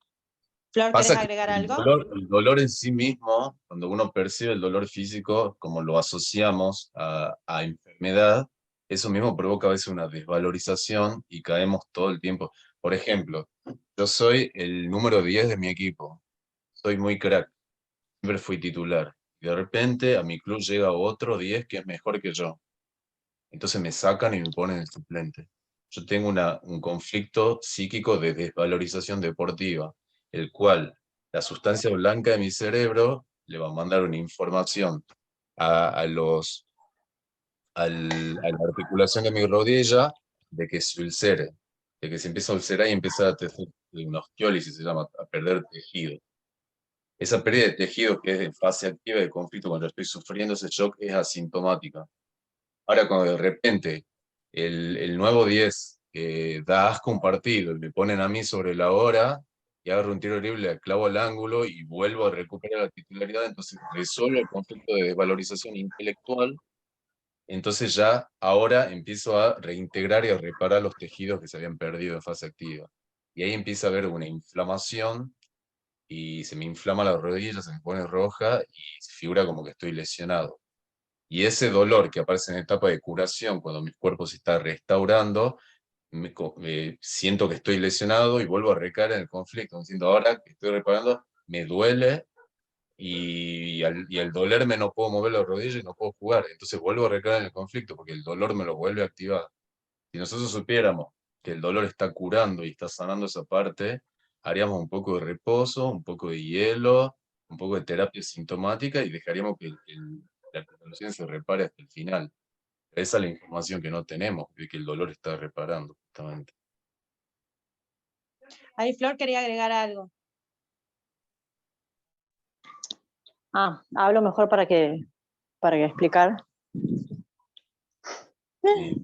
Flor, ¿querés Pasa que agregar algo? el dolor en sí mismo, cuando uno percibe el dolor físico, como lo asociamos a enfermedad, eso mismo provoca a veces una desvalorización y caemos todo el tiempo. Por ejemplo, yo soy el número 10 de mi equipo, soy muy crack, siempre fui titular. Y de repente a mi club llega otro 10 que es mejor que yo. Entonces me sacan y me ponen el suplente. Yo tengo un conflicto psíquico de desvalorización deportiva, el cual la sustancia blanca de mi cerebro le va a mandar una información a a la articulación de mi rodilla de que se ulcere, de que se empieza a ulcerar y empieza a tener una osteólisis, se llama, a perder tejido. Esa pérdida de tejido que es en fase activa de conflicto, cuando estoy sufriendo ese shock, es asintomática. Ahora, cuando de repente el nuevo 10 da asco un partido y me ponen a mí sobre la hora y agarro un tiro libre, clavo al ángulo y vuelvo a recuperar la titularidad, entonces resuelvo el conflicto de desvalorización intelectual, entonces ya ahora empiezo a reintegrar y a reparar los tejidos que se habían perdido en fase activa. Y ahí empieza a haber una inflamación y se me inflama la rodilla, se me pone roja y se figura como que estoy lesionado. Y ese dolor que aparece en etapa de curación, cuando mi cuerpo se está restaurando, siento que estoy lesionado y vuelvo a recaer en el conflicto. Me siento ahora que estoy reparando, me duele y al dolerme no puedo mover la rodilla y no puedo jugar. Entonces vuelvo a recaer en el conflicto porque el dolor me lo vuelve a activar. Si nosotros supiéramos que el dolor está curando y está sanando esa parte, haríamos un poco de reposo, un poco de hielo, un poco de terapia sintomática y dejaríamos que la articulación se repare hasta el final. Esa es la información que no tenemos, de que el dolor está reparando, justamente. Ahí Flor quería agregar algo. Hablo mejor para que explicar. Sí,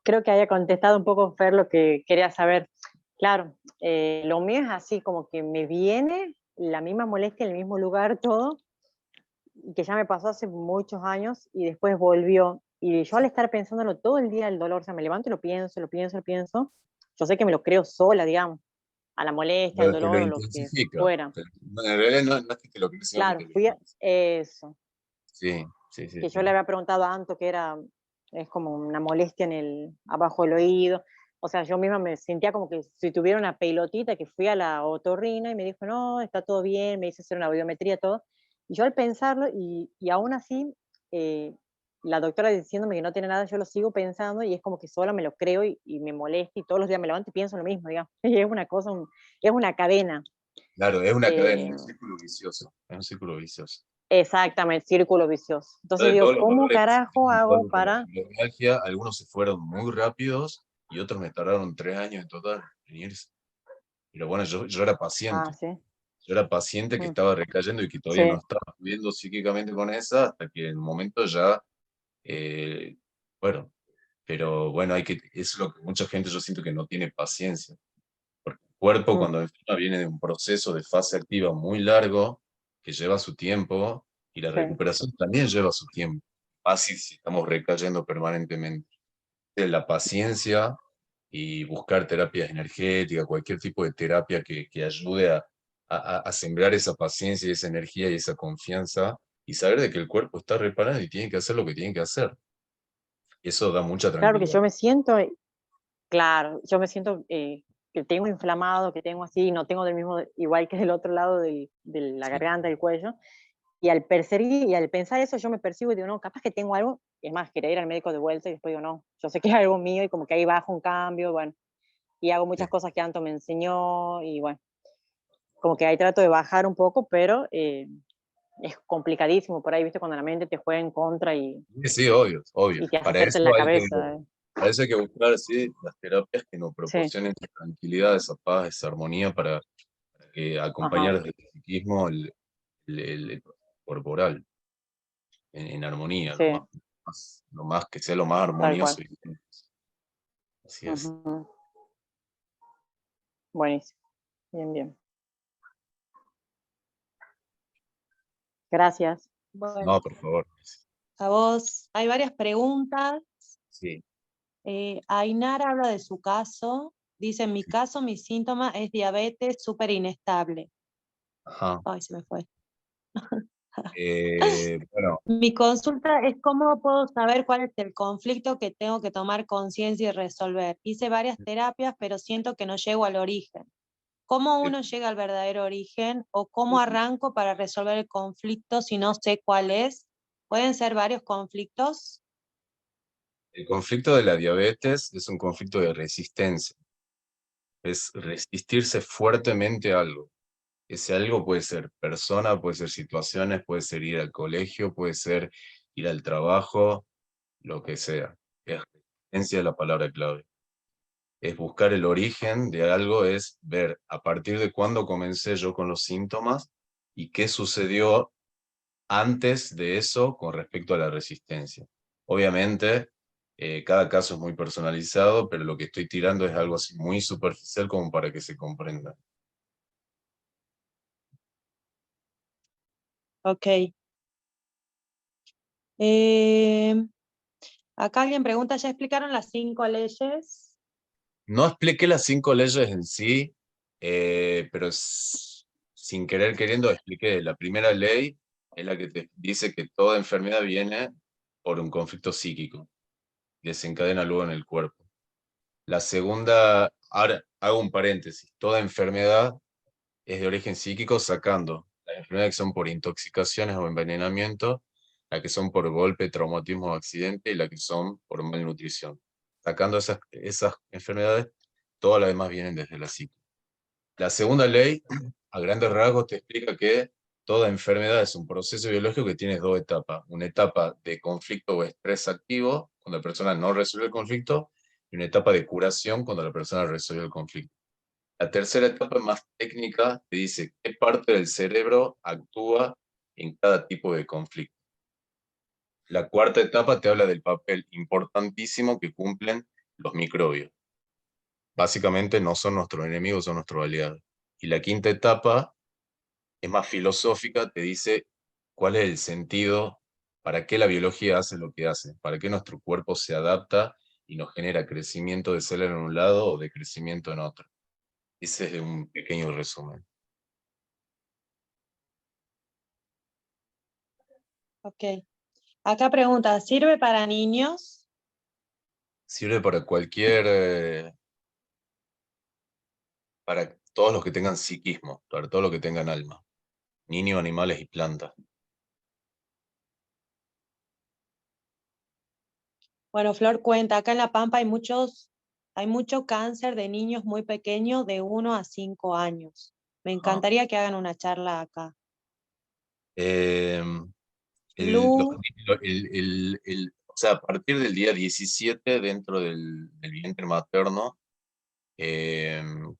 Creo que haya contestado un poco, Fer, lo que quería saber. Claro, lo mío es así, como que me viene la misma molestia en el mismo lugar, todo, y que ya me pasó hace muchos años y después volvió. Y yo al estar pensándolo todo el día, el dolor, o sea, me levanto y lo pienso, lo pienso, lo pienso. Yo sé que me lo creo sola, digamos, a la molestia, al pero te lo dolor o lo que intensifica. fuera. En realidad no es que te lo crees, sino que Claro, te lo fui a intensifica. eso, Sí, sí, sí, que yo sí. le había preguntado a Anto que es como una molestia abajo del oído. O sea, yo misma me sentía como que si tuviera una pelotita, que fui a la otorrina y me dijo, no, está todo bien, me hice hacer una audiometría, todo. Y yo al pensarlo, y aún así, eh, la doctora diciéndome que no tiene nada, yo lo sigo pensando y es como que sola me lo creo y me molesta y todos los días me levanto y pienso lo mismo, digamos. Y es una cosa, es una cadena. Claro, es una cadena, es Eh, un círculo vicioso. Es un círculo vicioso. exactamente, círculo vicioso. Entonces De digo, todos los ¿cómo dolores que se carajo tienen hago por la para...? fibromialgia, algunos se fueron muy rápidos y otros me tardaron 3 años en total en irse. Pero bueno, yo era Ah, paciente. sí. Yo era paciente que Mm, estaba recayendo y que todavía no sí, estaba viviendo psíquicamente con esa, hasta que en el momento ya, eh, bueno, pero bueno, eso es lo que mucha gente yo siento que no tiene paciencia. Porque el cuerpo mm, cuando enferma viene de un proceso de fase activa muy largo, que lleva su tiempo, y la sí. recuperación también lleva su tiempo. Fácil si estamos recayendo permanentemente. La paciencia y buscar terapias energéticas, cualquier tipo de terapia que ayude a sembrar esa paciencia y esa energía y esa confianza y saber de que el cuerpo está reparado y tiene que hacer lo que tiene que hacer. Eso da mucha Claro que tranquilidad. yo me siento, claro, yo me siento que tengo inflamado, que tengo así, no tengo del mismo, igual que del otro lado de la Sí. garganta, del cuello, y al perseguir y al pensar eso yo me percibo y digo, no, capaz que tengo algo, es más, quería ir al médico de vuelta y después digo, no, yo sé que es algo mío y como que ahí bajo un cambio, bueno, y hago Sí. muchas cosas que Anto me enseñó y bueno, como que ahí trato de bajar un poco, pero es complicadísimo por ahí, viste, cuando la mente te juega en contra Sí, sí, obvio, obvio. y te hace hacerte en la cabeza. Para eso hay que buscar sí, las terapias que nos Sí, proporcionen esa tranquilidad, esa paz, esa armonía para acompañar ajá, desde el psiquismo el corporal en armonía, sí, lo más que sea lo más tal cual. armonioso. Así es. Ujú. Buenísimo, bien, bien. Gracias. Bueno, No, por favor. a vos hay varias preguntas. Sí. Ainara habla de su caso. Dice, en mi caso, mi síntoma es diabetes súper inestable. Ajá. Ay, se me fue. Bueno, Mi consulta es cómo puedo saber cuál es el conflicto que tengo que tomar conciencia y resolver. Hice varias terapias, pero siento que no llego al origen. ¿Cómo uno llega al verdadero origen o cómo arranco para resolver el conflicto si no sé cuál es? ¿Pueden ser varios conflictos? el conflicto de la diabetes es un conflicto de resistencia. Es resistirse fuertemente a algo. Ese algo puede ser persona, puede ser situaciones, puede ser ir al colegio, puede ser ir al trabajo, lo que sea. Es resistencia la palabra clave. Es buscar el origen de algo, es ver a partir de cuándo comencé yo con los síntomas y qué sucedió antes de eso con respecto a la resistencia. Obviamente, cada caso es muy personalizado, pero lo que estoy tirando es algo así muy superficial como para que se comprenda. Ok. Eh, acá alguien pregunta, ¿ya explicaron las 5 leyes? No expliqué las 5 leyes en sí, pero sin querer queriendo expliqué. La primera ley es la que te dice que toda enfermedad viene por un conflicto psíquico, desencadena luego en el cuerpo. La segunda, ahora hago un paréntesis, toda enfermedad es de origen psíquico sacando las enfermedades que son por intoxicaciones o envenenamiento, las que son por golpe, traumatismo o accidente y las que son por malnutrición. Sacando esas enfermedades, todas las demás vienen desde la psique. La segunda ley, a grandes rasgos, te explica que toda enfermedad es un proceso biológico que tiene dos etapas. Una etapa de conflicto o estrés activo, cuando la persona no resuelve el conflicto, y una etapa de curación, cuando la persona resuelve el conflicto. La tercera etapa más técnica te dice qué parte del cerebro actúa en cada tipo de conflicto. La cuarta etapa te habla del papel importantísimo que cumplen los microbios. Básicamente no son nuestros enemigos, son nuestros aliados. Y la quinta etapa es más filosófica, te dice cuál es el sentido, para qué la biología hace lo que hace, para qué nuestro cuerpo se adapta y nos genera crecimiento de célula en un lado o de crecimiento en otro. Ese es un pequeño resumen. Ok. Acá pregunta, ¿sirve para niños? Sirve para todos los que tengan psiquismo, para todos los que tengan alma, niños, animales y plantas. Bueno, Flor cuenta, acá en La Pampa hay mucho cáncer de niños muy pequeños, de 1 a 5 años. Me encantaría que hagan una charla acá. El, Lu, o sea, a partir del día 17 dentro del vientre materno,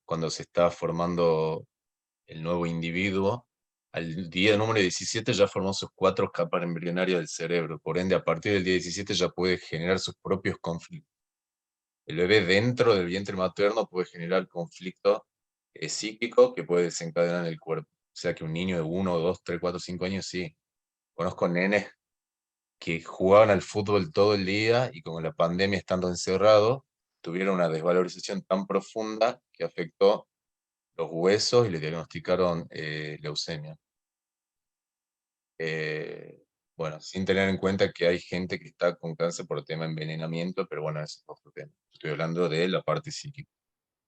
cuando se está formando el nuevo individuo, al día número 17 ya formó sus 4 capas embrionarias del cerebro. Por ende, a partir del día 17 ya puede generar sus propios conflictos. El bebé dentro del vientre materno puede generar conflicto psíquico que puede desencadenar en el cuerpo. O sea que un niño de 1, 2, 3, 4, 5 años, sí. Conozco nenes que jugaban al fútbol todo el día y como la pandemia estando encerrado, tuvieron una desvalorización tan profunda que afectó los huesos y le diagnosticaron leucemia. Bueno, sin tener en cuenta que hay gente que está con cáncer por tema de envenenamiento, pero bueno, ese es otro tema. Estoy hablando de la parte psíquica.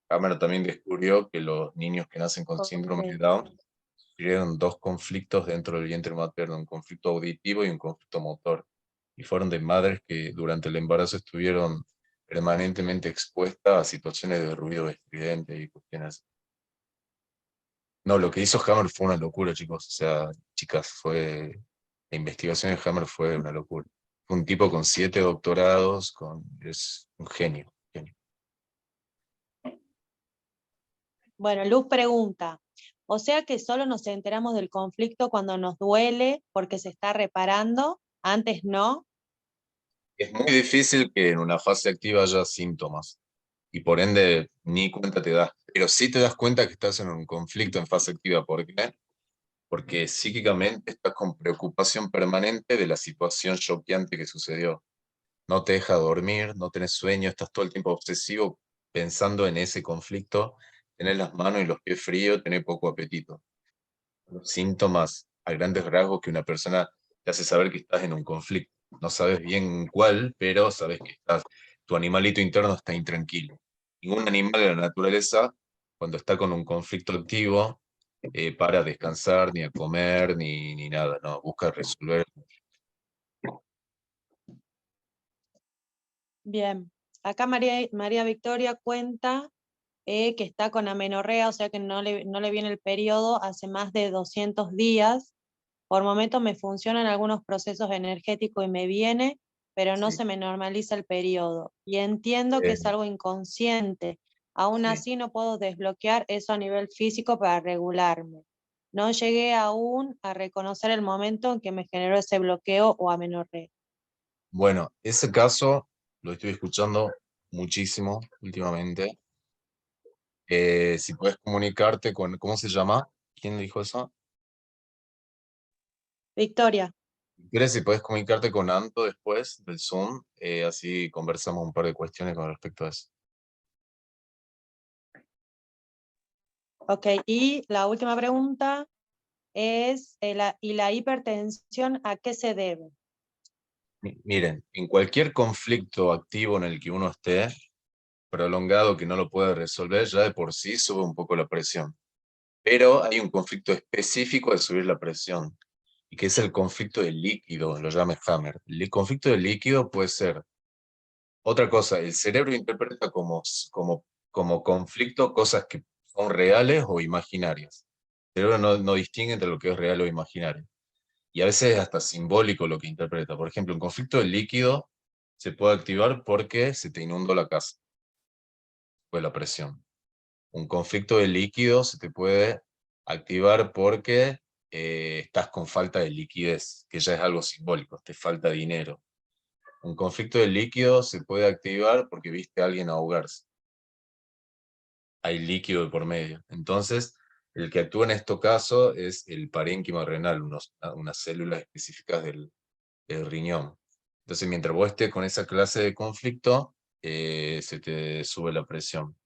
Hammer también descubrió que los niños que nacen con síndrome de Ok. Down sufrieron 2 conflictos dentro del vientre materno, un conflicto auditivo y un conflicto motor. Y fueron de madres que durante el embarazo estuvieron permanentemente expuestas a situaciones de ruido estridente y cuestiones. No, lo que hizo Hammer fue una locura, chicos. O sea, chicas, la investigación de Hammer fue una locura. Fue un tipo con 7 doctorados, es un genio, genio. bueno, Luz pregunta, o sea que solo nos enteramos del conflicto cuando nos duele porque se está reparando, antes no. Es muy difícil que en una fase activa haya síntomas y por ende ni cuenta te das. Pero sí te das cuenta que estás en un conflicto en fase activa. ¿Por qué? Porque psíquicamente estás con preocupación permanente de la situación choqueante que sucedió. No te deja dormir, no tenés sueño, estás todo el tiempo obsesivo pensando en ese conflicto, tenés las manos y los pies fríos, tenés poco apetito. Los síntomas a grandes rasgos que una persona te hace saber que estás en un conflicto. No sabes bien cuál, pero sabes que tu animalito interno está intranquilo. Ningún animal de la naturaleza, cuando está con un conflicto activo, para descansar, ni a comer, ni nada, no, busca resolver. Bien, acá María Victoria cuenta que está con amenorrea, o sea que no le viene el periodo hace más de 200 días. Por momentos me funcionan algunos procesos energéticos y me viene, pero no Sí, se me normaliza el periodo. Y entiendo que es eh, algo inconsciente. Aún sí. así no puedo desbloquear eso a nivel físico para regularme. No llegué aún a reconocer el momento en que me generó ese bloqueo o amenorrea. Bueno, ese caso lo estoy escuchando muchísimo últimamente. Si puedes comunicarte con, ¿cómo se llama? ¿Quién le dijo eso? Victoria, ¿Quieres si puedes comunicarte con Anto después del Zoom? Así conversamos un par de cuestiones con respecto a eso. ok. Y la última pregunta es, ¿y la hipertensión a qué se debe? Miren, en cualquier conflicto activo en el que uno esté, prolongado que no lo puede resolver, ya de por sí sube un poco la presión. Pero hay un conflicto específico de subir la presión, y que es el conflicto de líquido, lo llama Hammer. El conflicto de líquido puede ser otra cosa, el cerebro interpreta como conflicto cosas que son reales o imaginarias. El cerebro no distingue entre lo que es real o imaginario. Y a veces es hasta simbólico lo que interpreta. Por ejemplo, un conflicto de líquido se puede activar porque se te inundó la casa, pues la presión. Un conflicto de líquido se te puede activar porque estás con falta de liquidez, que ya es algo simbólico, te falta dinero. Un conflicto de líquido se puede activar porque viste a alguien ahogarse. Hay líquido de por medio. Entonces, el que actúa en este caso es el parénquima renal, unas células específicas del riñón. Entonces, mientras vos estés con esa clase de conflicto, se te sube la presión.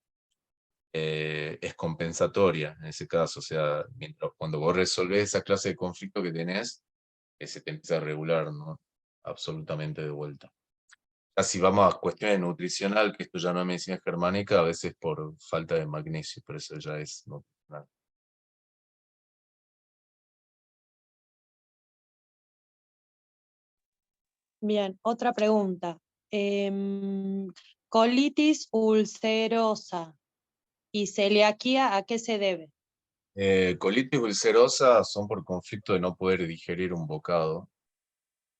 Es compensatoria en ese caso, o sea, cuando vos resolvés esa clase de conflicto que tenés, se te empieza a regular, ¿no? Absolutamente de vuelta. Si vamos a cuestiones nutricional, que esto ya no es medicina germánica, a veces por falta de magnesio, pero eso ya es nutricional. Bien, otra pregunta. Colitis ulcerosa y celiaquía, ¿a qué se debe? Colitis ulcerosa son por conflicto de no poder digerir un bocado.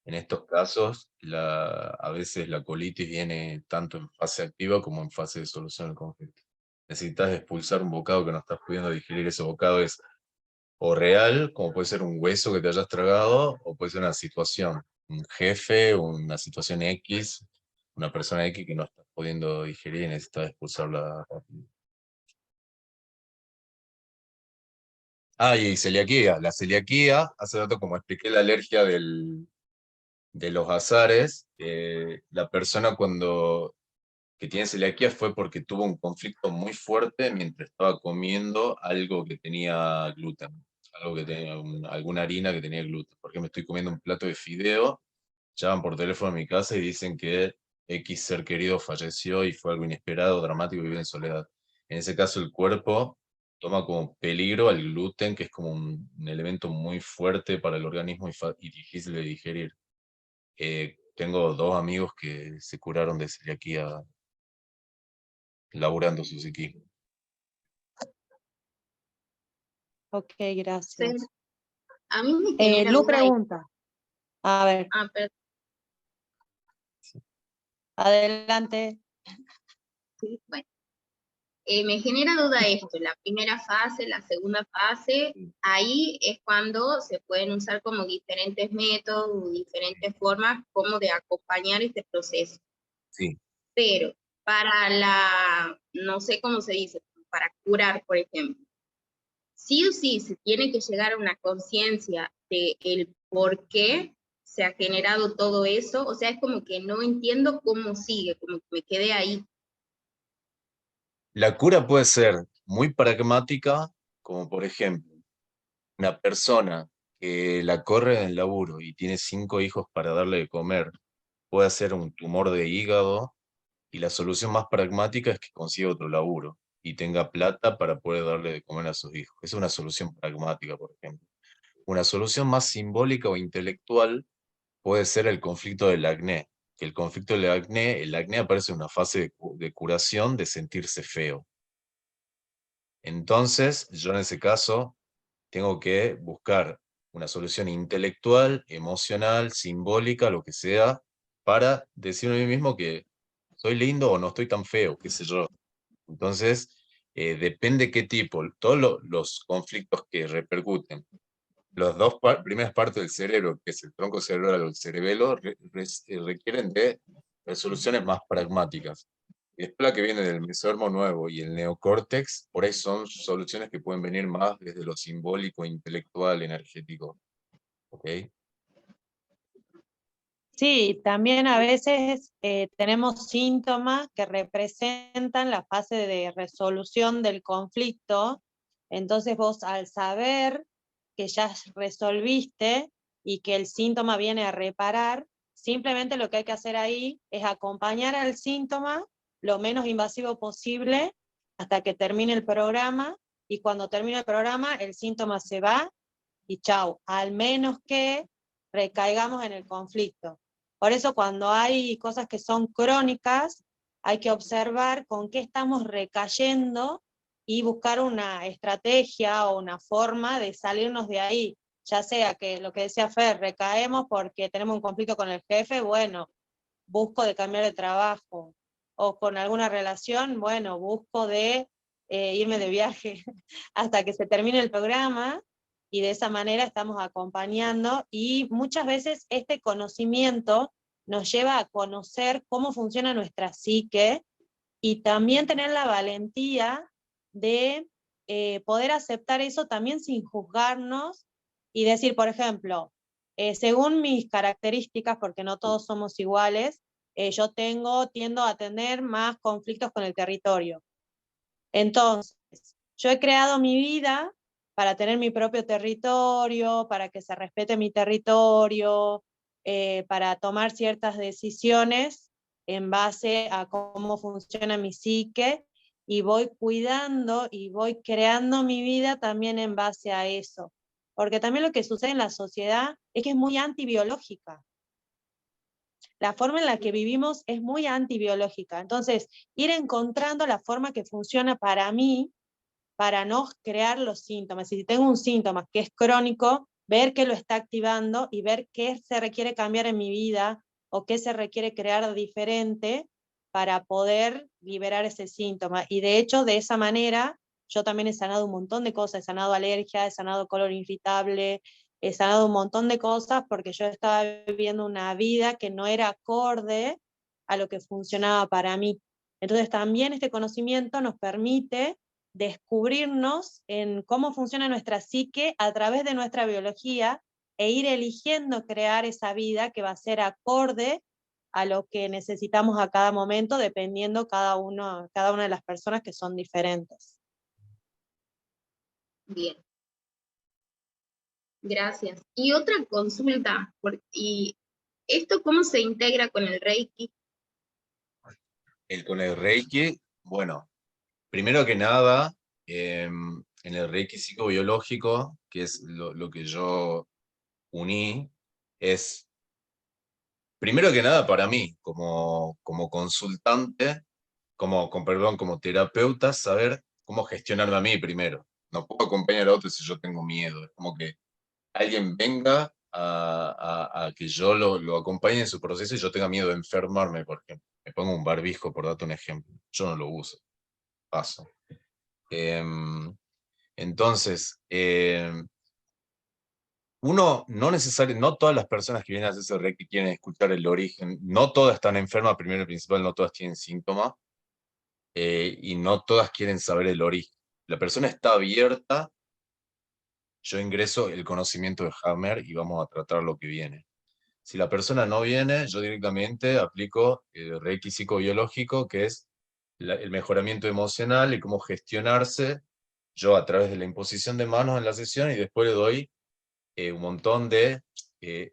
En estos casos, a veces la colitis viene tanto en fase activa como en fase de solución del conflicto. Necesitas expulsar un bocado que no estás pudiendo digerir. Ese bocado es o real, como puede ser un hueso que te hayas tragado, o puede ser una situación, un jefe, una situación X, una persona X que no estás pudiendo digerir y necesitas expulsarla rápido. Ah, y celiaquía. La celiaquía, hace rato como expliqué la alergia de los azares, la persona que tiene celiaquía fue porque tuvo un conflicto muy fuerte mientras estaba comiendo algo que tenía gluten, algo que tenía alguna harina que tenía gluten. Por ejemplo, estoy comiendo un plato de fideo, llaman por teléfono a mi casa y dicen que X ser querido falleció y fue algo inesperado, dramático y vive en soledad. En ese caso, el cuerpo toma como peligro al gluten, que es como un elemento muy fuerte para el organismo y difícil de digerir. Tengo dos amigos que se curaron de celiaquía laburando su psiquismo. Ok, gracias. A mí me genera Lu duda. pregunta. A ver, Perdón, adelante. sí, bueno. Me genera duda esto, la primera fase, la segunda fase, ahí es cuando se pueden usar como diferentes métodos, diferentes formas como de acompañar este proceso. Sí. Pero para no sé cómo se dice, para curar, por ejemplo, sí o sí se tiene que llegar a una conciencia de el por qué se ha generado todo eso, o sea, es como que no entiendo cómo sigue, como que me quedé ahí. La cura puede ser muy pragmática, como por ejemplo, una persona que la corre en el laburo y tiene 5 hijos para darle de comer, puede hacer un tumor de hígado y la solución más pragmática es que consiga otro laburo y tenga plata para poder darle de comer a sus hijos. Esa es una solución pragmática, por ejemplo. Una solución más simbólica o intelectual puede ser el conflicto del acné. Que el acné aparece en una fase de curación de sentirse feo. Entonces, yo en ese caso tengo que buscar una solución intelectual, emocional, simbólica, lo que sea, para decirme a mí mismo que soy lindo o no estoy tan feo, qué sé yo. Entonces, depende qué tipo, todos los conflictos que repercuten, las dos primeras partes del cerebro, que es el tronco cerebral o el cerebelo, requieren de resoluciones más pragmáticas. Y después la que viene del mesodermo nuevo y el neocórtex, por ahí son soluciones que pueden venir más desde lo simbólico, intelectual, energético. ¿Ok? Sí, también a veces tenemos síntomas que representan la fase de resolución del conflicto. Entonces vos al saber que ya resolviste y que el síntoma viene a reparar, simplemente lo que hay que hacer ahí es acompañar al síntoma lo menos invasivo posible hasta que termine el programa, y cuando termine el programa el síntoma se va y chau, al menos que recaigamos en el conflicto. Por eso cuando hay cosas que son crónicas, hay que observar con qué estamos recayendo y buscar una estrategia o una forma de salirnos de ahí. Ya sea que lo que decía Fer, recaemos porque tenemos un conflicto con el jefe, bueno, busco de cambiar de trabajo. O con alguna relación, bueno, busco de irme de viaje hasta que se termine el programa, y de esa manera estamos acompañando, y muchas veces este conocimiento nos lleva a conocer cómo funciona nuestra psique y también tener la valentía de poder aceptar eso también sin juzgarnos y decir, por ejemplo, según mis características, porque no todos somos iguales, yo tiendo a tener más conflictos con el territorio. Entonces, yo he creado mi vida para tener mi propio territorio, para que se respete mi territorio, para tomar ciertas decisiones en base a cómo funciona mi psique, y voy cuidando y voy creando mi vida también en base a eso. Porque también lo que sucede en la sociedad es que es muy antibiológica. La forma en la que vivimos es muy antibiológica. Entonces, ir encontrando la forma que funciona para mí para no crear los síntomas. Si tengo un síntoma que es crónico, ver qué lo está activando y ver qué se requiere cambiar en mi vida o qué se requiere crear diferente para poder liberar ese síntoma. Y de hecho, de esa manera, yo también he sanado un montón de cosas, he sanado alergia, he sanado colon irritable, he sanado un montón de cosas porque yo estaba viviendo una vida que no era acorde a lo que funcionaba para mí. Entonces también este conocimiento nos permite descubrirnos en cómo funciona nuestra psique a través de nuestra biología e ir eligiendo crear esa vida que va a ser acorde a lo que necesitamos a cada momento, dependiendo cada una de las personas que son diferentes. Bien. Gracias. Y otra consulta, ¿y esto cómo se integra con el Reiki? Con el Reiki, bueno, primero que nada, en el Reiki psicobiológico, que es lo que yo uní, es, primero que nada para mí, como consultante, como terapeuta, saber cómo gestionarme a mí primero. No puedo acompañar a otros si yo tengo miedo. Es como que alguien venga a que yo lo acompañe en su proceso y yo tenga miedo de enfermarme, por ejemplo. Me pongo un barbijo, por darte un ejemplo. Yo no lo uso. Paso. Entonces, uno no todas las personas que vienen a hacerse Reiki quieren escuchar el origen, no todas están enfermas, primero y principal, no todas tienen síntomas, y no todas quieren saber el origen. La persona está abierta, yo ingreso el conocimiento de Hammer y vamos a tratar lo que viene. Si la persona no viene, yo directamente aplico el Reiki psicobiológico, que es el mejoramiento emocional y cómo gestionarse, yo a través de la imposición de manos en la sesión, y después le doy un montón de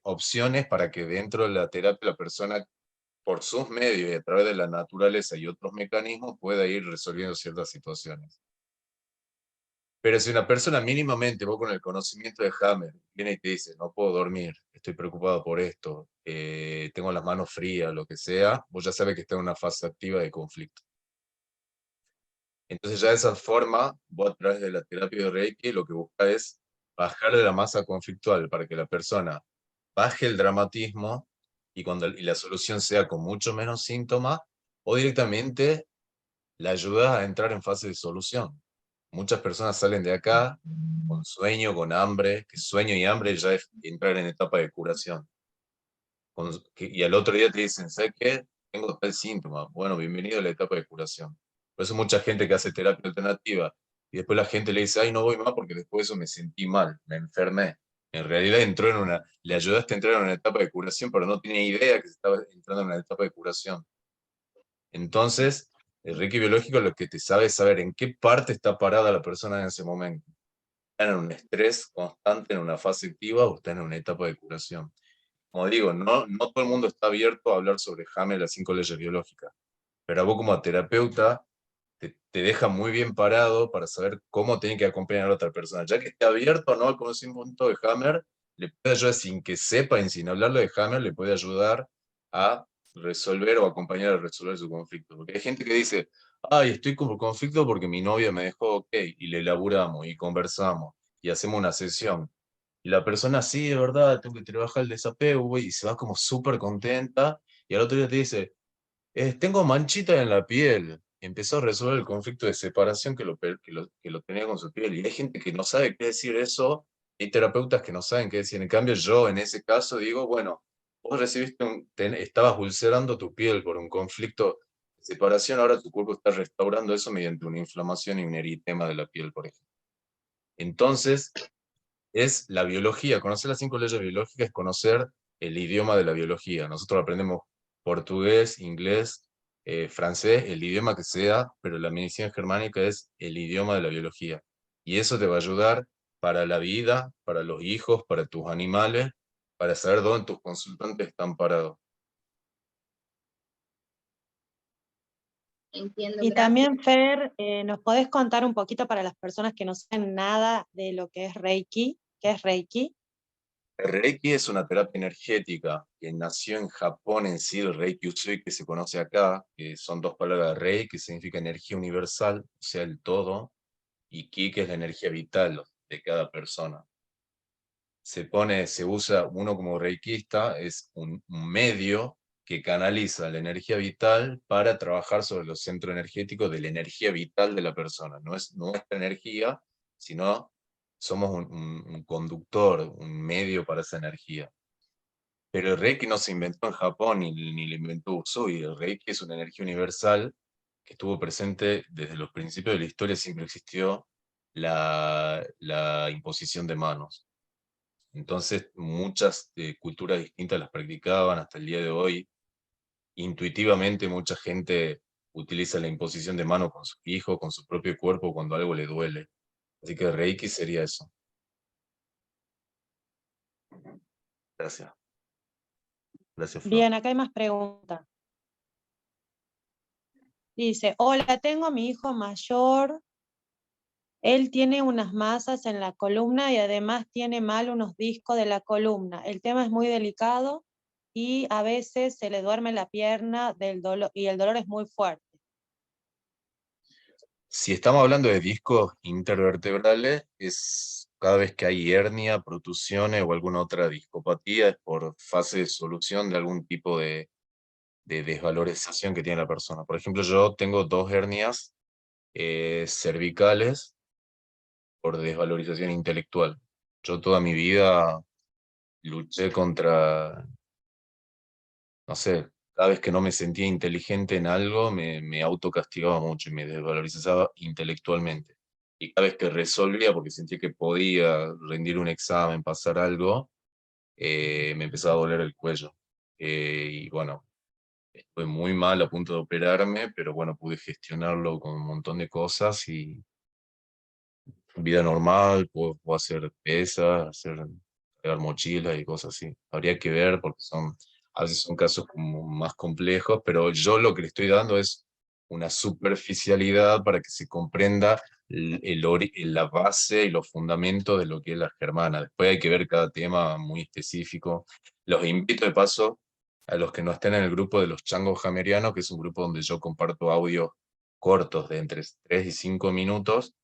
opciones para que dentro de la terapia la persona, por sus medios y a través de la naturaleza y otros mecanismos, pueda ir resolviendo ciertas situaciones. Pero si una persona mínimamente, vos con el conocimiento de Hammer, viene y te dice, no puedo dormir, estoy preocupado por esto, tengo las manos frías, lo que sea, vos ya sabes que está en una fase activa de conflicto. Entonces ya de esa forma, vos a través de la terapia de Reiki, lo que buscas es bajar de la masa conflictual para que la persona baje el dramatismo y la solución sea con mucho menos síntomas, o directamente la ayuda a entrar en fase de solución. Muchas personas salen de acá con sueño, con hambre, que sueño y hambre ya es entrar en etapa de curación. Y al otro día te dicen, ¿sabes qué? Tengo tal síntoma. Bueno, bienvenido a la etapa de curación. Por eso mucha gente que hace terapia alternativa y después la gente le dice, ay, no voy más porque después de eso me sentí mal, me enfermé. En realidad le ayudaste a entrar en una etapa de curación, pero no tenía idea que estaba entrando en una etapa de curación. Entonces, el Reiki biológico lo que te sabe es saber en qué parte está parada la persona en ese momento. ¿Está en un estrés constante, en una fase activa, o está en una etapa de curación? Como digo, no todo el mundo está abierto a hablar sobre Hammer, las 5 leyes biológicas, pero a vos como terapeuta te deja muy bien parado para saber cómo tiene que acompañar a la otra persona. Ya que esté abierto o no al conocimiento de Hammer, le puede ayudar sin que sepa y sin hablarle de Hammer, le puede ayudar a resolver o acompañar a resolver su conflicto. Porque hay gente que dice, ay, estoy con conflicto porque mi novia me dejó, ok, y le elaboramos y conversamos y hacemos una sesión. Y la persona, sí, de verdad, tengo que trabajar el desapego, güey, y se va como súper contenta, y al otro día te dice, tengo manchitas en la piel. Y empezó a resolver el conflicto de separación que lo tenía con su piel. Y hay gente que no sabe qué decir eso, y hay terapeutas que no saben qué decir. En cambio, yo en ese caso digo, bueno, vos estabas ulcerando tu piel por un conflicto de separación, ahora tu cuerpo está restaurando eso mediante una inflamación y un eritema de la piel, por ejemplo. Entonces, es la biología. Conocer las 5 leyes biológicas es conocer el idioma de la biología. Nosotros aprendemos portugués, inglés, francés, el idioma que sea, pero la medicina germánica es el idioma de la biología. Y eso te va a ayudar para la vida, para los hijos, para tus animales, para saber dónde tus consultantes están parados. Entiendo, Y gracias. también, Fer, ¿nos podés contar un poquito para las personas que no saben nada de lo que es Reiki? ¿Qué es Reiki? El Reiki es una terapia energética que nació en Japón en sí, el Reiki Usui, que se conoce acá, que son 2 palabras, Rei, que significa energía universal, o sea, el todo, y Ki, que es la energía vital de cada persona. Se usa uno como reikista, es un medio que canaliza la energía vital para trabajar sobre los centros energéticos de la energía vital de la persona. No es nuestra energía, sino somos un conductor, un medio para esa energía. Pero el Reiki no se inventó en Japón ni lo inventó Usui. El Reiki es una energía universal que estuvo presente desde los principios de la historia. Siempre existió la imposición de manos. Entonces, muchas culturas distintas las practicaban hasta el día de hoy. Intuitivamente, mucha gente utiliza la imposición de mano con su hijo, con su propio cuerpo, cuando algo le duele. Así que Reiki sería eso. Gracias. Gracias, Flor. Bien, acá hay más preguntas. Dice, hola, tengo a mi hijo mayor. Él tiene unas masas en la columna y además tiene mal unos discos de la columna. El tema es muy delicado y a veces se le duerme la pierna del dolor y el dolor es muy fuerte. Si estamos hablando de discos intervertebrales, es cada vez que hay hernia, protusiones o alguna otra discopatía, es por fase de solución de algún tipo de desvalorización que tiene la persona. Por ejemplo, yo tengo 2 hernias cervicales por desvalorización intelectual. Yo toda mi vida luché contra, no sé, cada vez que no me sentía inteligente en algo, me autocastigaba mucho y me desvalorizaba intelectualmente. Y cada vez que resolvía, porque sentía que podía rendir un examen, pasar algo, me empezaba a doler el cuello. Y bueno, estoy muy mal a punto de operarme, pero bueno, pude gestionarlo con un montón de cosas y vida normal, puedo hacer pesas, cargar mochilas y cosas así. Habría que ver porque a veces son casos como más complejos, pero yo lo que le estoy dando es una superficialidad para que se comprenda la base y los fundamentos de lo que es la germana. Después hay que ver cada tema muy específico. Los invito de paso a los que no estén en el grupo de los changos jamerianos, que es un grupo donde yo comparto audios cortos de entre 3 y 5 minutos,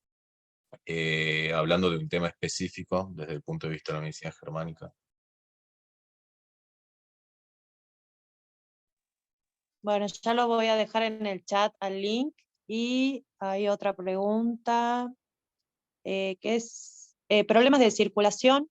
hablando de un tema específico desde el punto de vista de la medicina germánica. Bueno, ya lo voy a dejar en el chat al link. Y hay otra pregunta, que es problemas de circulación.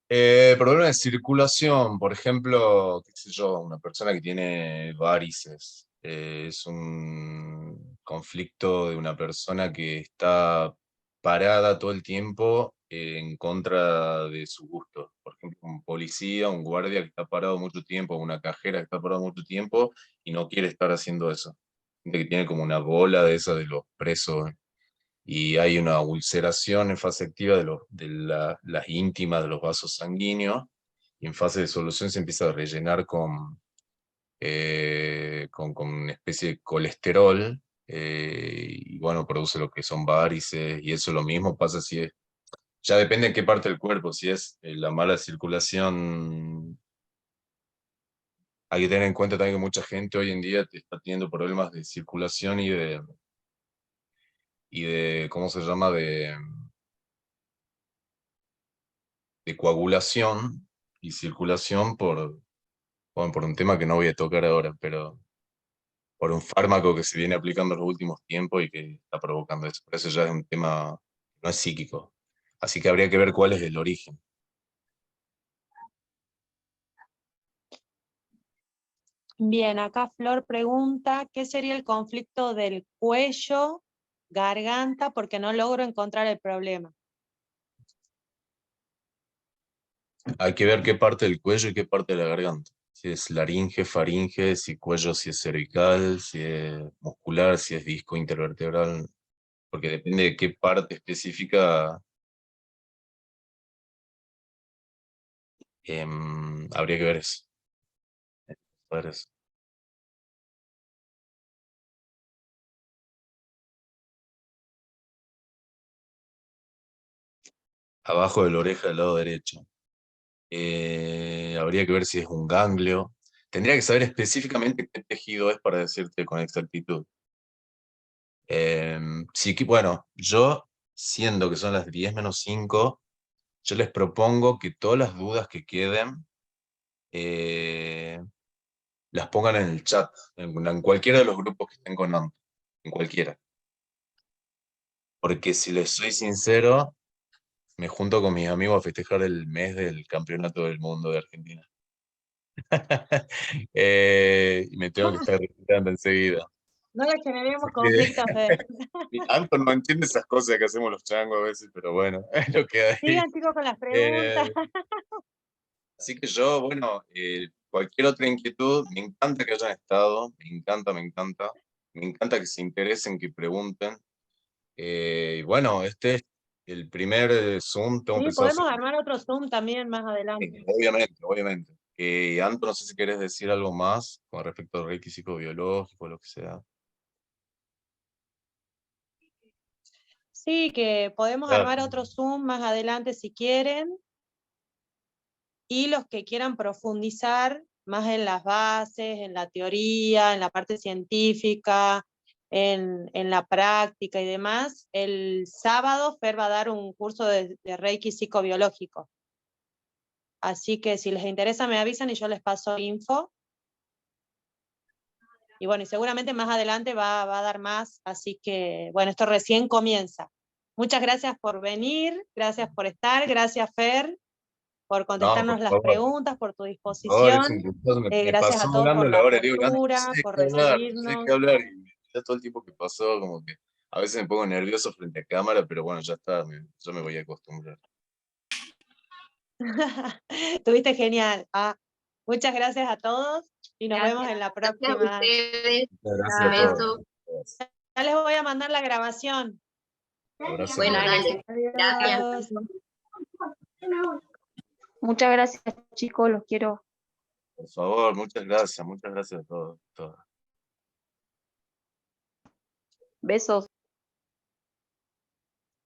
Problemas de circulación, por ejemplo, qué sé yo, una persona que tiene varices. Es un conflicto de una persona que está parada todo el tiempo en contra de su gusto. Por ejemplo, un policía, un guardia que está parado mucho tiempo, una cajera que está parado mucho tiempo y no quiere estar haciendo eso. Gente que tiene como una bola de esa de los presos y hay una ulceración en fase activa las íntimas de los vasos sanguíneos, y en fase de solución se empieza a rellenar con una especie de colesterol, y bueno, produce lo que son varices, y eso lo mismo pasa si es, ya depende en qué parte del cuerpo, si es la mala circulación. Hay que tener en cuenta también que mucha gente hoy en día está teniendo problemas de circulación y de ¿cómo se llama? De coagulación y circulación bueno, por un tema que no voy a tocar ahora, pero por un fármaco que se viene aplicando en los últimos tiempos y que está provocando eso. Pero eso ya es un tema, no es psíquico. Así que habría que ver cuál es el origen. Bien, acá Flor pregunta, ¿qué sería el conflicto del cuello, garganta? Porque no logro encontrar el problema. Hay que ver qué parte del cuello y qué parte de la garganta. Si es laringe, faringe, si cuello, si es cervical, si es muscular, si es disco intervertebral, porque depende de qué parte específica. Habría que ver eso. Ver eso. Abajo de la oreja del lado derecho. Habría que ver si es un ganglio. Tendría que saber específicamente qué tejido es para decirte con exactitud. Sí que, bueno, yo, siendo que son las 10 menos 5, yo les propongo que todas las dudas que queden las pongan en el chat, en cualquiera de los grupos que estén con Anto, en cualquiera. Porque si les soy sincero, me junto con mis amigos a festejar el mes del campeonato del mundo de Argentina. Y me tengo que estar retirando enseguida. No le generemos Así que- conflictos, Fer. Anton no entiende esas cosas que hacemos los changos a veces, pero bueno, es lo que hay. Sigan, chicos, con las preguntas. Eh, Así que yo, bueno, cualquier otra inquietud, me encanta que hayan estado, me encanta, me encanta. Me encanta que se interesen, que pregunten. Y bueno, este es el primer Zoom, tengo Sí, pensado podemos hacer, armar otro Zoom también más adelante. obviamente, obviamente. Anto, no sé si querés decir algo más con respecto al Reiki psicobiológico, lo que sea. Sí, que podemos Claro. armar otro Zoom más adelante si quieren. Y los que quieran profundizar más en las bases, en la teoría, en la parte científica, en la práctica y demás, el sábado Fer va a dar un curso de Reiki psicobiológico. Así que si les interesa me avisan y yo les paso info. Y bueno, y seguramente más adelante va a dar más, así que bueno, esto recién comienza. Muchas gracias por venir, gracias por estar, gracias Fer por No, contestarnos las preguntas, por tu por favor, es disposición. un gustazo. Me Gracias pasó a todos hablando por la la hora, digo, no apertura, sé por qué hablar, no sé recibirnos. qué hablar. Y ya todo el tiempo que pasó, como que a veces me pongo nervioso frente a cámara, pero bueno, ya está, yo me voy a acostumbrar. Estuviste genial. Muchas gracias a todos y nos vemos en la Gracias a próxima. ustedes. Muchas gracias Un a todos. beso. Ya les voy a mandar la grabación. Abrazo Bueno, enorme. dale. Gracias. Adiós. Muchas gracias, chicos, los quiero. Por favor, muchas gracias a todos. Besos.